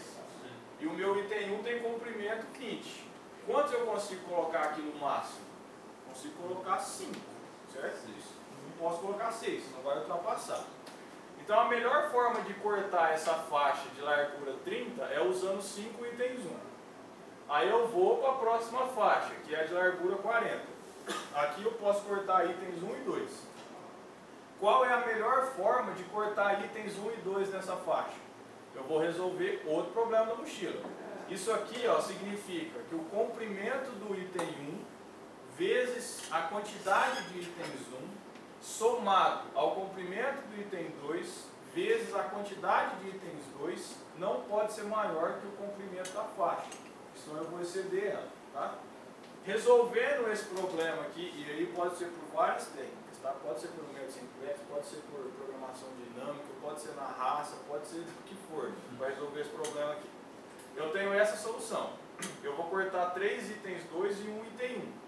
E o meu item 1 tem comprimento 20. Quantos eu consigo colocar aqui no máximo? Consigo colocar 5, certo? Não posso colocar 6, senão vai ultrapassar. Então a melhor forma de cortar essa faixa de largura 30 é usando 5 itens 1. Aí eu vou para a próxima faixa, que é a de largura 40. Aqui eu posso cortar itens 1 e 2. Qual é a melhor forma de cortar itens 1 e 2 nessa faixa? Eu vou resolver outro problema da mochila. Isso aqui, ó, significa que o comprimento do item 1 vezes a quantidade de itens 1 somado ao comprimento do item 2 vezes a quantidade de itens 2 não pode ser maior que o comprimento da faixa, senão eu vou exceder ela, tá? Resolvendo esse problema aqui, e aí pode ser por várias técnicas, tá? Pode ser por método simplex, pode ser por programação dinâmica, pode ser na raça, pode ser do que for, para resolver esse problema aqui. Eu tenho essa solução, eu vou cortar 3 itens 2 e 1 item 1.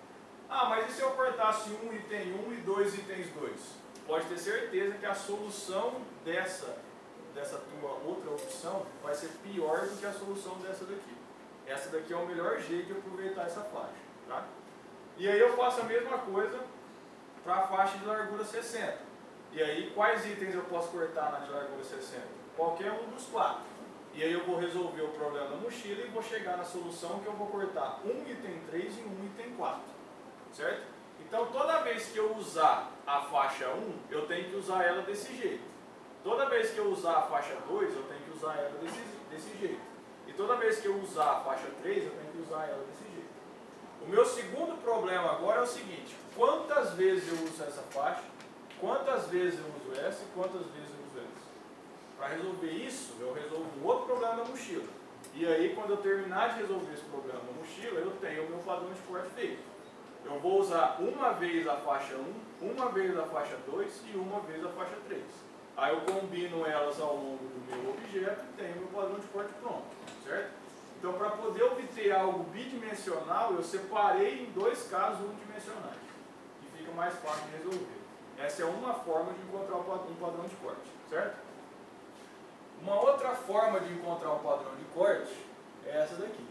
Ah, mas e se eu cortasse um item 1 e 2 itens 2? Pode ter certeza que a solução dessa tua outra opção vai ser pior do que a solução dessa daqui. Essa daqui é o melhor jeito de aproveitar essa faixa, tá? E aí eu faço a mesma coisa para a faixa de largura 60. E aí, quais itens eu posso cortar na de largura 60? Qualquer um dos 4. E aí eu vou resolver o problema da mochila e vou chegar na solução que eu vou cortar um item 3 e um item 4. Certo? Então toda vez que eu usar a faixa 1, eu tenho que usar ela desse jeito. Toda vez que eu usar a faixa 2, eu tenho que usar ela desse jeito. E toda vez que eu usar a faixa 3, eu tenho que usar ela desse jeito. O meu segundo problema agora é o seguinte: quantas vezes eu uso essa faixa, quantas vezes eu uso essa e quantas vezes eu uso essa. Para resolver isso, eu resolvo um outro problema da mochila. E aí, quando eu terminar de resolver esse problema da mochila, eu tenho o meu padrão de corte feito. Eu vou usar uma vez a faixa 1, uma vez a faixa 2 e uma vez a faixa 3. Aí eu combino elas ao longo do meu objeto e tenho o meu padrão de corte pronto, certo? Então, para poder obter algo bidimensional, eu separei em 2 casos unidimensionais, que fica mais fácil de resolver. Essa é uma forma de encontrar um padrão de corte, certo? Uma outra forma de encontrar um padrão de corte é essa daqui,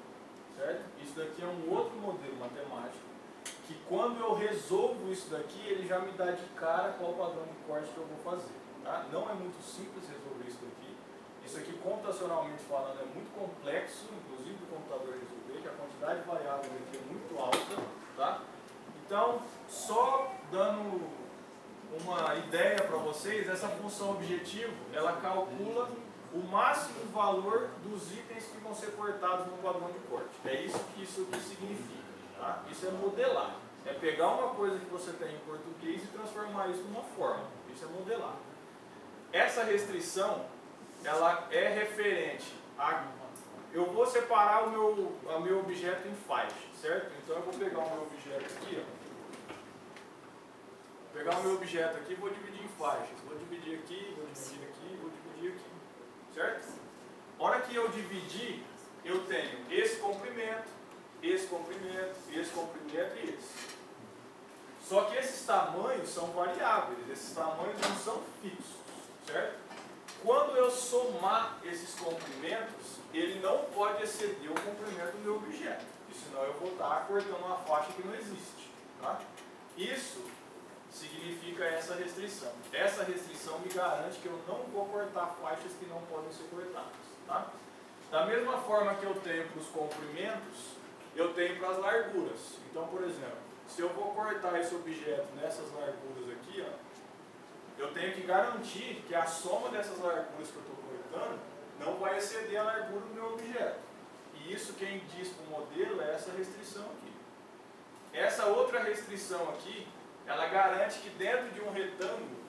certo? Isso daqui é um outro modelo matemático que quando eu resolvo isso daqui, ele já me dá de cara qual o padrão de corte que eu vou fazer. Tá? Não é muito simples resolver isso daqui. Isso aqui, computacionalmente falando, é muito complexo, inclusive do computador resolver, que a quantidade de variáveis aqui é muito alta. Tá? Então, só dando uma ideia para vocês, essa função objetivo, ela calcula o máximo valor dos itens que vão ser cortados no padrão de corte. É isso que isso aqui significa. Tá? Isso é modelar. É pegar uma coisa que você tem em português e transformar isso numa forma. Isso é modelar. Essa restrição, ela é referente a... Eu vou separar o meu objeto em faixas, certo? Então eu vou pegar o meu objeto aqui, ó. Vou pegar o meu objeto aqui e vou dividir em faixas. Vou dividir aqui, vou dividir aqui, vou dividir aqui. Certo? A hora que eu dividir, eu tenho esse comprimento, esse comprimento, esse comprimento e esse. Só que esses tamanhos são variáveis, esses tamanhos não são fixos, certo? Quando eu somar esses comprimentos, ele não pode exceder o comprimento do meu objeto, porque senão eu vou estar cortando uma faixa que não existe. Tá? Isso significa essa restrição. Essa restrição me garante que eu não vou cortar faixas que não podem ser cortadas. Tá? Da mesma forma que eu tenho para os comprimentos, eu tenho para as larguras. Então, por exemplo, se eu vou cortar esse objeto nessas larguras aqui, ó, eu tenho que garantir que a soma dessas larguras que eu estou cortando não vai exceder a largura do meu objeto. E isso quem diz para o modelo é essa restrição aqui. Essa outra restrição aqui, ela garante que dentro de um retângulo,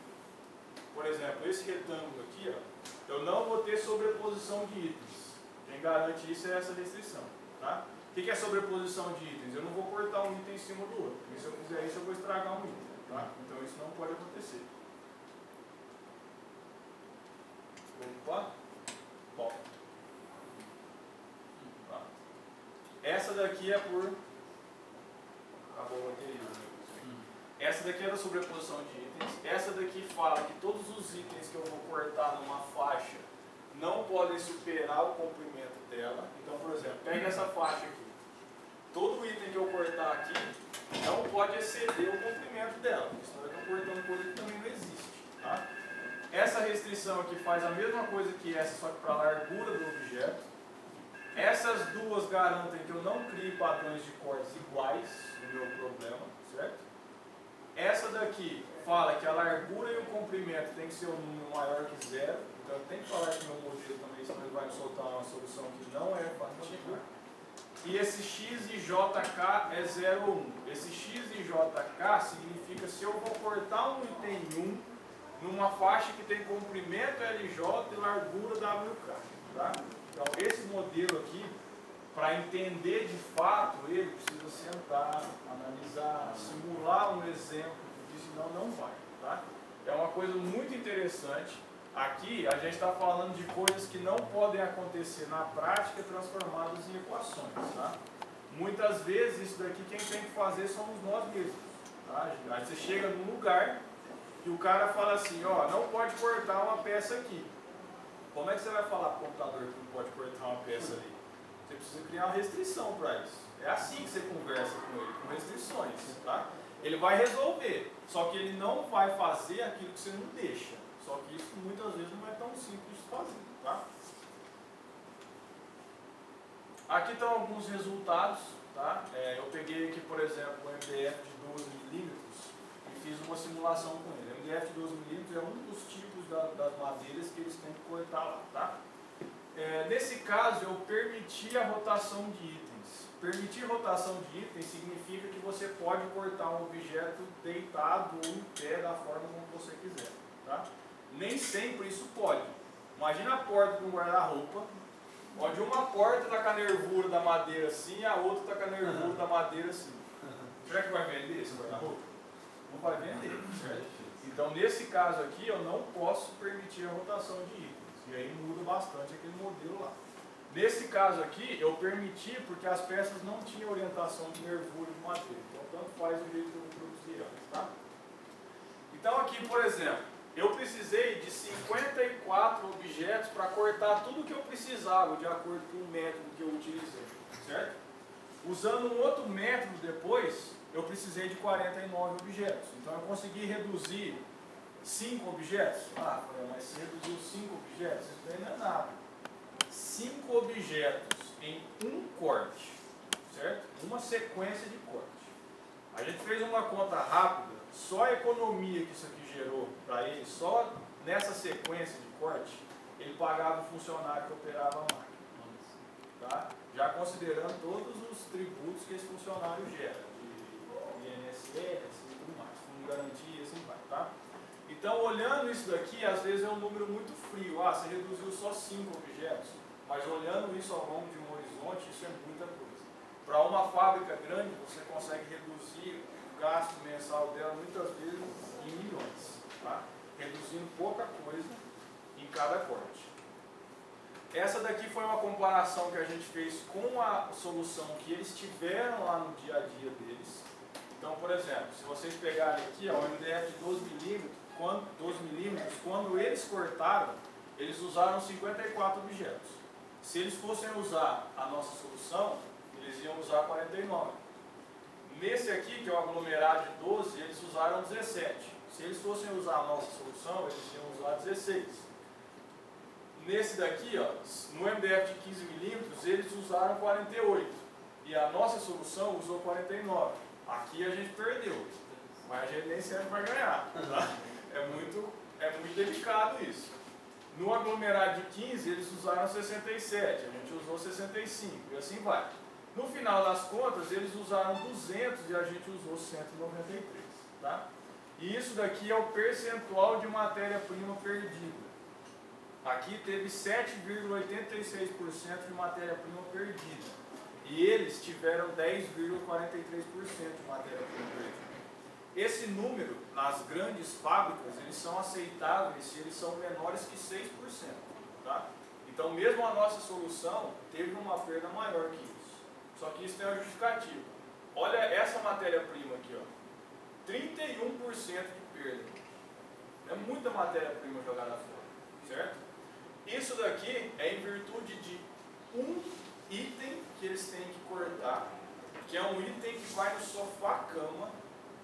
por exemplo, esse retângulo aqui, ó, eu não vou ter sobreposição de itens. Quem garante isso é essa restrição. Tá? O que é sobreposição de itens? Eu não vou cortar um item em cima do outro. E se eu fizer isso, eu vou estragar um item. Tá? Então isso não pode acontecer. Opa! Bom. Tá. Essa daqui é por... Acabou a bateria. Essa daqui é da sobreposição de itens. Essa daqui fala que todos os itens que eu vou cortar numa faixa não podem superar o comprimento dela. Então, por exemplo, pega essa faixa aqui. Todo item que eu cortar aqui não pode exceder o comprimento dela. Senão eu estou cortando coisa que também não existe. Tá? Essa restrição aqui faz a mesma coisa que essa, só que para a largura do objeto. Essas duas garantem que eu não crie padrões de cortes iguais no meu problema, certo? Essa daqui fala que a largura e o comprimento tem que ser um número maior que zero. Então eu tenho que falar que meu modelo também, senão ele vai me soltar uma solução que não é factível. E esse x e jk é 0 ou 1. Esse x e jk significa se eu vou cortar um item 1 numa faixa que tem comprimento LJ e largura WK. Tá? Então esse modelo aqui, para entender de fato, ele precisa sentar, analisar, simular um exemplo, porque senão não vai. Tá? É uma coisa muito interessante. Aqui a gente está falando de coisas que não podem acontecer na prática transformadas em equações. Tá? Muitas vezes isso daqui quem tem que fazer somos nós mesmos. Tá? Aí você chega num lugar e o cara fala assim, ó, não pode cortar uma peça aqui. Como é que você vai falar para o computador que não pode cortar uma peça ali? Você precisa criar uma restrição para isso. É assim que você conversa com ele, com restrições. Tá? Ele vai resolver, só que ele não vai fazer aquilo que você não deixa. Só que isso muitas vezes não é tão simples de fazer. Tá? Aqui estão alguns resultados. Tá? Eu peguei aqui, por exemplo, o MDF de 12 milímetros e fiz uma simulação com ele. O MDF de 12 milímetros é um dos tipos das madeiras que eles têm que cortar lá. Tá? Nesse caso, eu permiti a rotação de itens. Permitir rotação de itens significa que você pode cortar um objeto deitado ou em pé da forma como você quiser. Tá? Nem sempre isso pode. Imagina a porta de um guarda-roupa, onde uma porta está com a nervura da madeira assim e a outra está com a nervura da madeira assim. Será que vai vender esse guarda-roupa? Não vai vender, certo? Então, nesse caso aqui, eu não posso permitir a rotação de itens. E aí muda bastante aquele modelo lá. Nesse caso aqui, eu permiti porque as peças não tinham orientação de nervura de madeira. Então, tanto faz o jeito que eu vou produzir elas, tá? Então, aqui, por exemplo, eu precisei de 54 objetos para cortar tudo que eu precisava, de acordo com o método que eu utilizei, certo? Usando um outro método depois, eu precisei de 49 objetos. Então eu consegui reduzir 5 objetos. Ah, mas se reduziu 5 objetos, isso daí não é nada. 5 objetos em um corte, certo? Uma sequência de corte. A gente fez uma conta rápida, só a economia que isso aqui gerou para ele, só nessa sequência de corte, ele pagava o funcionário que operava a máquina. Tá? Já considerando todos os tributos que esse funcionário gera, de INSS e tudo mais, fundo de garantia e assim vai. Tá? Então, olhando isso daqui, às vezes é um número muito frio. Ah, você reduziu só 5 objetos, mas olhando isso ao longo de um horizonte, isso é muita coisa. Para uma fábrica grande, você consegue reduzir o gasto mensal dela muitas vezes em milhões, tá? Reduzindo pouca coisa em cada corte. Essa daqui foi uma comparação que a gente fez com a solução que eles tiveram lá no dia a dia deles. Então, por exemplo, se vocês pegarem aqui, ó, o MDF de 12 milímetros, quando eles cortaram, eles usaram 54 objetos. Se eles fossem usar a nossa solução, eles iam usar 49. Nesse aqui, que é o aglomerado de 12, eles usaram 17. Se eles fossem usar a nossa solução, eles iam usar 16. Nesse daqui, ó, no MDF de 15 milímetros, eles usaram 48. E a nossa solução usou 49. Aqui a gente perdeu, mas a gente nem sempre vai ganhar. Tá? É muito delicado isso. No aglomerado de 15, eles usaram 67, a gente usou 65, e assim vai. No final das contas, eles usaram 200 e a gente usou 193. Tá? E isso daqui é o percentual de matéria-prima perdida. Aqui teve 7,86% de matéria-prima perdida. E eles tiveram 10,43% de matéria-prima perdida. Esse número, nas grandes fábricas, eles são aceitáveis se eles são menores que 6%. Tá? Então, mesmo a nossa solução teve uma perda maior que isso. Só que isso tem uma justificativa. Olha essa matéria-prima aqui, ó. 31% de perda. É muita matéria-prima jogada fora, certo? Isso daqui é em virtude de um item que eles têm que cortar, que é um item que vai no sofá-cama,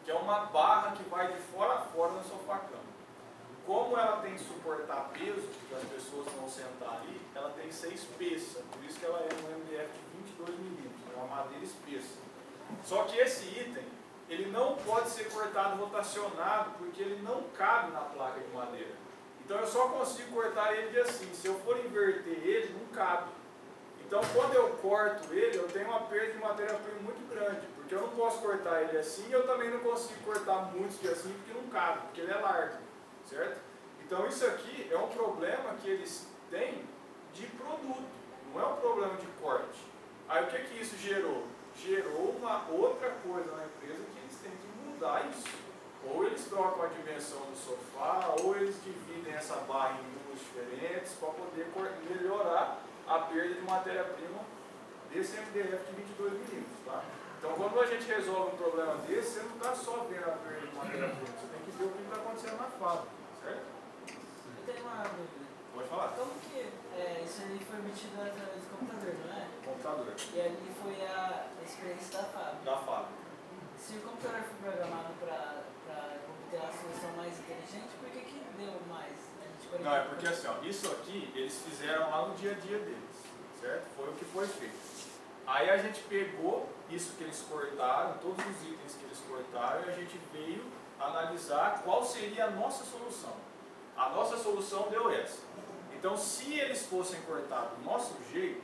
que é uma barra que vai de fora a fora no sofá-cama. Como ela tem que suportar peso, porque as pessoas vão sentar ali, ela tem que ser espessa, por isso que ela é um MDF de 22 milímetros, é uma madeira espessa. Só que esse item, ele não pode ser cortado rotacionado, porque ele não cabe na placa de madeira. Então eu só consigo cortar ele de assim, se eu for inverter ele, não cabe. Então quando eu corto ele, eu tenho uma perda de matéria-prima muito grande, porque eu não posso cortar ele assim, e eu também não consigo cortar muitos de assim, porque não cabe, porque ele é largo, certo? Então isso aqui é um problema que eles têm de produto, não é um problema de corte. Aí o que isso gerou? Gerou uma outra coisa na empresa que eles têm que mudar isso. Ou eles trocam a dimensão do sofá, ou eles dividem essa barra em duas diferentes para poder melhorar a perda de matéria-prima desse MDF de 22 milímetros. Tá? Então, quando a gente resolve um problema desse, você não está só vendo a perda de matéria-prima, você tem que ver o que está acontecendo na fábrica, certo? Eu tenho uma dúvida. Pode falar. Como que isso ali foi emitido através do computador, não é? Computador. E ali foi a experiência da fábrica. Da fábrica. Se o computador foi programado para obter a solução mais inteligente, por que deu mais? Não, é porque assim, ó, isso aqui eles fizeram lá no dia a dia deles, certo? Foi o que foi feito. Aí a gente pegou isso que eles cortaram, todos os itens que eles cortaram, e a gente veio analisar qual seria a nossa solução. A nossa solução deu essa. Então, se eles fossem cortar do nosso jeito,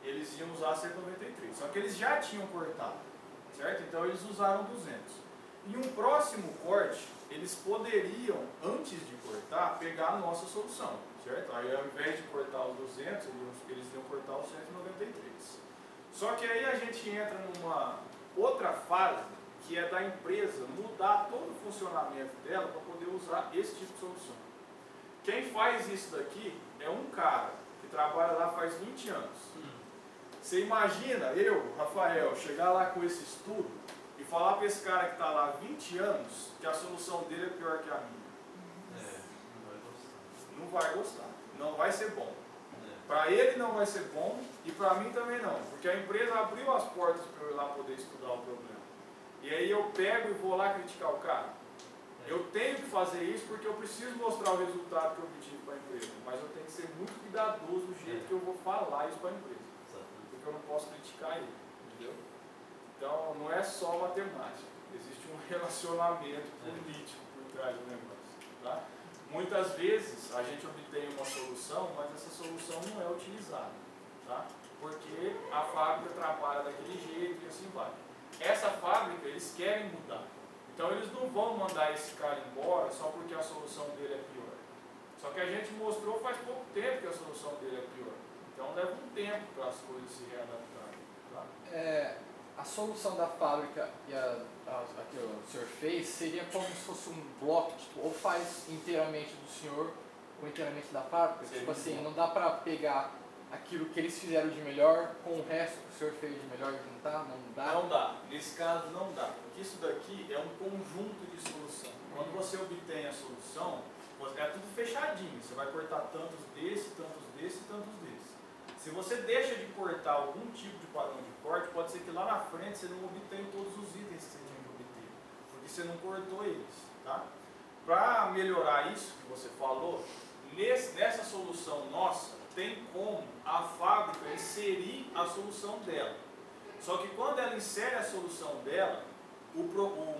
eles iam usar 193. Só que eles já tinham cortado, certo? Então, eles usaram 200. Em um próximo corte, eles poderiam, antes de cortar, pegar a nossa solução, certo? Aí, ao invés de cortar os 200, eles iam cortar os 193. Só que aí a gente entra numa outra fase, que é da empresa mudar todo o funcionamento dela para poder usar esse tipo de solução. Quem faz isso daqui é um cara que trabalha lá faz 20 anos. Você imagina eu, Rafael, chegar lá com esse estudo e falar para esse cara que está lá há 20 anos que a solução dele é pior que a minha? Não vai gostar. Não vai ser bom. Para ele não vai ser bom e para mim também não. Porque a empresa abriu as portas para eu ir lá poder estudar o problema. E aí eu pego e vou lá criticar o cara. Eu tenho que fazer isso porque eu preciso mostrar o resultado que eu obtive para a empresa. Mas eu tenho que ser muito cuidadoso do jeito que eu vou falar isso para a empresa. Porque eu não posso criticar ele, entendeu? Então não é só matemática. Existe um relacionamento político por trás do negócio. Tá? Muitas vezes a gente obtém uma solução, mas essa solução não é utilizada. Tá? Porque a fábrica trabalha daquele jeito e assim vai. Essa fábrica eles querem mudar. Então eles não vão mandar esse cara embora só porque a solução dele é pior. Só que a gente mostrou faz pouco tempo que a solução dele é pior. Então leva um tempo para as coisas se readaptarem. Tá? A solução da fábrica e a que o senhor fez seria como se fosse um bloco, tipo, ou faz inteiramente do senhor ou inteiramente da fábrica. Seria tipo assim, bom. não dá para pegar aquilo que eles fizeram de melhor com o resto que o senhor fez de melhor e juntar? Não dá? Não dá. Nesse caso não dá. Porque isso daqui é um conjunto de solução. Quando você obtém a solução, é tudo fechadinho. Você vai cortar tantos desse, tantos desse e tantos desse. Se você deixa de cortar algum tipo de padrão de corte, pode ser que lá na frente você não obtenha todos os itens que você tinha que obter. Porque você não cortou eles. Tá? Para melhorar isso que você falou, nessa solução nossa, tem como a fábrica inserir a solução dela. Só que quando ela insere a solução dela, o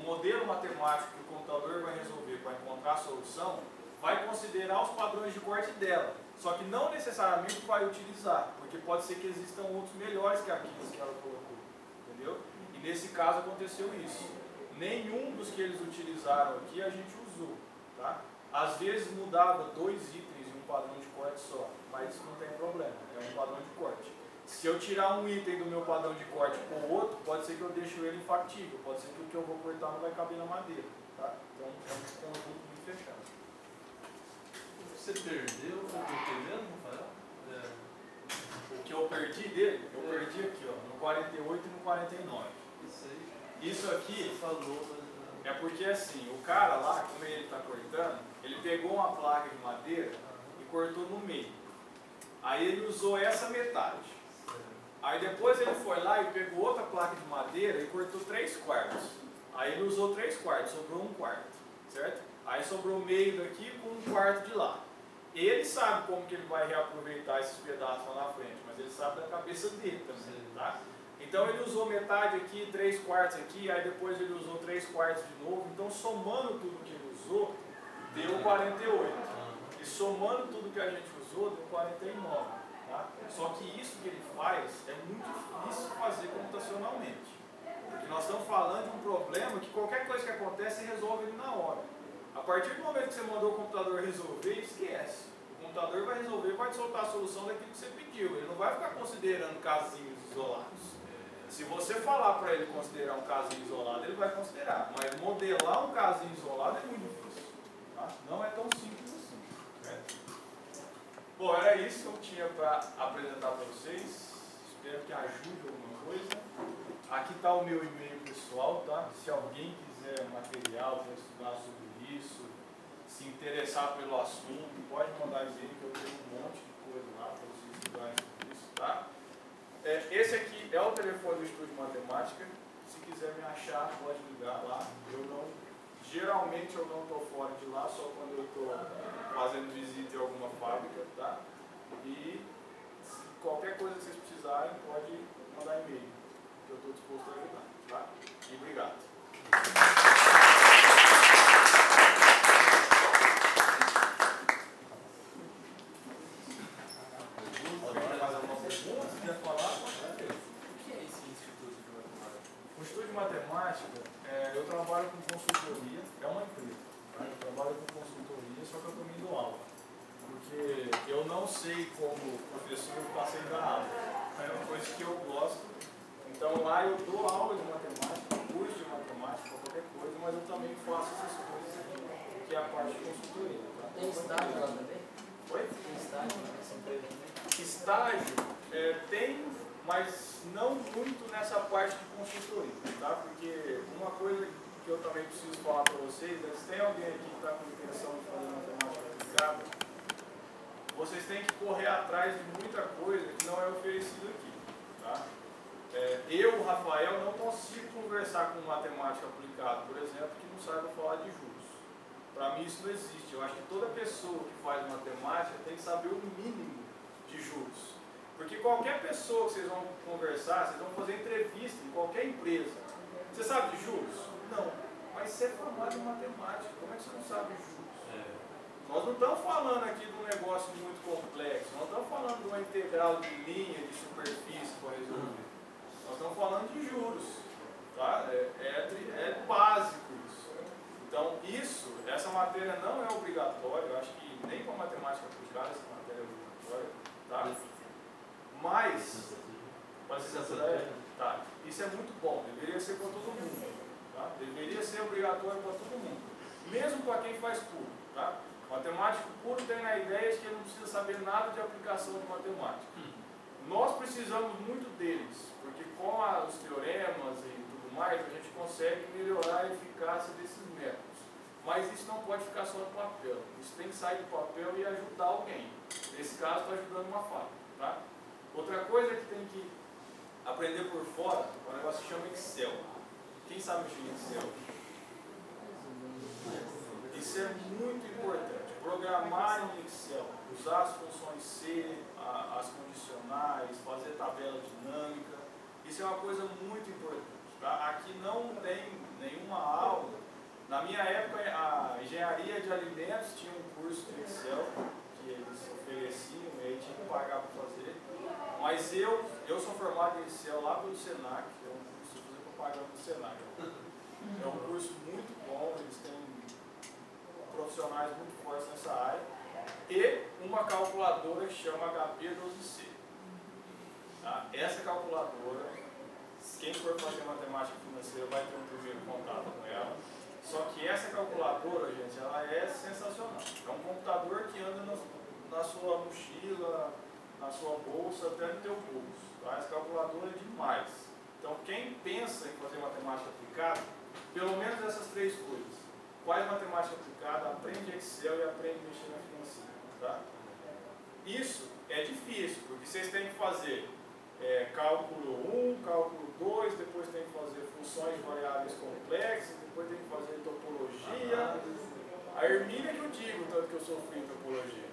modelo matemático que o computador vai resolver para encontrar a solução, vai considerar os padrões de corte dela. Só que não necessariamente vai utilizar, porque pode ser que existam outros melhores que aqueles que ela colocou. Entendeu? E nesse caso aconteceu isso. Nenhum dos que eles utilizaram aqui a gente usou. Tá? Às vezes mudava 2 itens em um padrão de corte só, mas isso não tem problema, é um padrão de corte. Se eu tirar um item do meu padrão de corte com o outro, pode ser que eu deixe ele infactível, pode ser que o que eu vou cortar não vai caber na madeira. Tá? Então é um conjunto muito fechado. Você perdeu, foi o que mesmo, Rafael? O que eu perdi dele, eu perdi aqui, ó, no 48 e no 49. Isso aí. Isso aqui Você falou, mas... é porque assim, o cara lá, como ele está cortando, ele pegou uma placa de madeira e cortou no meio. Aí ele usou essa metade. Aí depois ele foi lá e pegou outra placa de madeira e cortou 3/4. Aí ele usou 3/4, sobrou 1/4, certo? Aí sobrou meio daqui com 1/4 de lá. Ele sabe como que ele vai reaproveitar esses pedaços lá na frente, mas ele sabe da cabeça dele também, tá? Então ele usou metade aqui, 3/4 aqui, aí depois ele usou 3/4 de novo. Então somando tudo que ele usou, deu 48. E somando tudo que a gente usou, deu 49. Tá? Só que isso que ele faz é muito difícil fazer computacionalmente. Porque nós estamos falando de um problema que qualquer coisa que acontece resolve ele na hora. A partir do momento que você mandou o computador resolver, esquece. O computador vai resolver e vai te soltar a solução daquilo que você pediu. Ele não vai ficar considerando casinhos isolados. Se você falar para ele considerar um casinho isolado, ele vai considerar. Mas modelar um casinho isolado é muito difícil. Tá? Não é tão simples assim. Certo? Bom, era isso que eu tinha para apresentar para vocês. Espero que ajude alguma coisa. Aqui está o meu e-mail pessoal, tá? Se alguém quiser material para estudar sobre isso, se interessar pelo assunto, pode mandar e-mail que eu tenho um monte de coisa lá para vocês estudarem sobre isso, tá? Esse aqui é o telefone do Estúdio Matemática. Se quiser me achar, pode ligar lá. Geralmente eu não estou fora de lá, só quando eu estou fazendo visita em alguma fábrica, tá? E se qualquer coisa que vocês precisarem, pode mandar e-mail, que eu estou disposto a ajudar, tá? E obrigado. Alguém mais alguma pergunta? Se quer falar, pode fazer. O que é esse Instituto de Matemática? O Estúdio de Matemática, eu trabalho com consultoria, é uma empresa, tá? Eu trabalho com consultoria, só que eu também dou aula. Porque eu não sei como professor ficar sem dar aula. É uma coisa que eu gosto. Então lá eu dou aula de matemática, curso de matemática, qualquer coisa, mas eu também faço essas coisas aqui, que é a parte de consultoria. Tá? Tem estágio lá também? Oi? Tem estágio nessa empresa também? Estágio tem, mas não muito nessa parte de consultoria, tá? Porque uma coisa que eu também preciso falar para vocês é, se tem alguém aqui que está com intenção de fazer matemática aplicada, vocês têm que correr atrás de muita coisa que não é oferecido aqui, tá? Eu, Rafael, não consigo conversar com um matemático aplicado, por exemplo, que não saiba falar de juros. Para mim isso não existe. Eu acho que toda pessoa que faz matemática tem que saber o mínimo de juros. Porque qualquer pessoa que vocês vão conversar, vocês vão fazer entrevista em qualquer empresa. Você sabe de juros? Não. Mas você é formado em matemática, como é que você não sabe de juros? Nós não estamos falando aqui de um negócio muito complexo, nós estamos falando de uma integral de linha, de superfície para resolver. Nós estamos falando de juros. Tá? É básico isso. Então, essa matéria não é obrigatória, eu acho que nem para matemática aplicada essa matéria é obrigatória. Tá? Mas, isso é muito bom, deveria ser para todo mundo. Tá? Deveria ser obrigatório para todo mundo, mesmo para quem faz puro. Tá? Matemático puro tem a ideia de que ele não precisa saber nada de aplicação de matemática. Nós precisamos muito deles, porque com os teoremas e tudo mais, a gente consegue melhorar a eficácia desses métodos. Mas isso não pode ficar só no papel, isso tem que sair do papel e ajudar alguém. Nesse caso, está ajudando uma fábrica. Tá? Outra coisa que tem que aprender por fora, é um negócio que chama Excel. Quem sabe mexer em Excel? Isso é muito importante. Programar em Excel, usar as funções C, as condicionais, fazer tabela dinâmica, isso é uma coisa muito importante. Tá? Aqui não tem nenhuma aula. Na minha época, a engenharia de alimentos tinha um curso de Excel que eles ofereciam e aí tinha que pagar para fazer. Mas eu sou formado em Excel lá pelo Senac, é um curso que eu propaganda do Senac. É um curso muito bom, eles têm profissionais muito fortes nessa área, e uma calculadora que chama HP12C. Tá? Essa calculadora, quem for fazer matemática financeira vai ter um primeiro contato com ela, só que essa calculadora, gente, ela é sensacional. É um computador que anda na sua mochila, na sua bolsa, até no teu bolso. Tá? Essa calculadora é demais. Então, quem pensa em fazer matemática aplicada, pelo menos essas três coisas. Faz matemática aplicada, aprende Excel e aprende a mexer na financeira. Tá? Isso é difícil, porque vocês têm que fazer cálculo 1, cálculo 2, depois tem que fazer funções de variáveis complexas, depois tem que fazer topologia. A Hermínia que eu digo, tanto que eu sofri em topologia.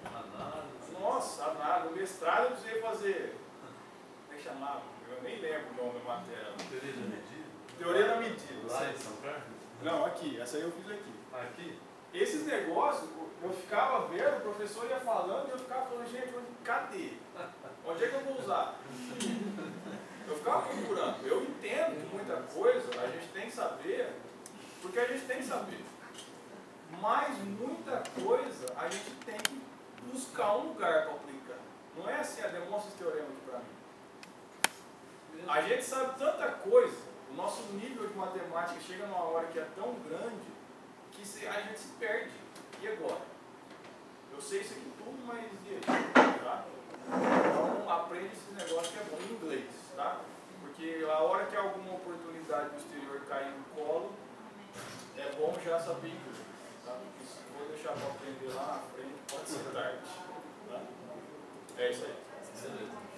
Nossa, nada. O mestrado eu precisei fazer. Como é que chamava? Eu nem lembro o nome da matéria. Teoria da medida? Teoria da medida. Lá em São Carlos? Não, aqui. Essa aí eu fiz aqui. Aqui? Esses negócios, eu ficava vendo, o professor ia falando e eu ficava falando, gente, cadê? Onde é que eu vou usar? Eu ficava procurando. Eu entendo que muita coisa a gente tem que saber, porque a gente tem que saber. Mas muita coisa a gente tem que buscar um lugar para aplicar. Não é assim, demonstra esse teorema aqui para mim. A gente sabe tanta coisa, o nosso nível de matemática chega numa hora que é tão grande que a gente se perde. E agora? Eu sei isso aqui tudo, mas e aí? Tá? Então aprende esse negócio que é bom em inglês, tá? Porque a hora que alguma oportunidade do exterior cair no colo, é bom já saber inglês. Tá? Porque se for deixar para aprender lá na frente, pode ser tarde. Tá? É isso aí. Excelente.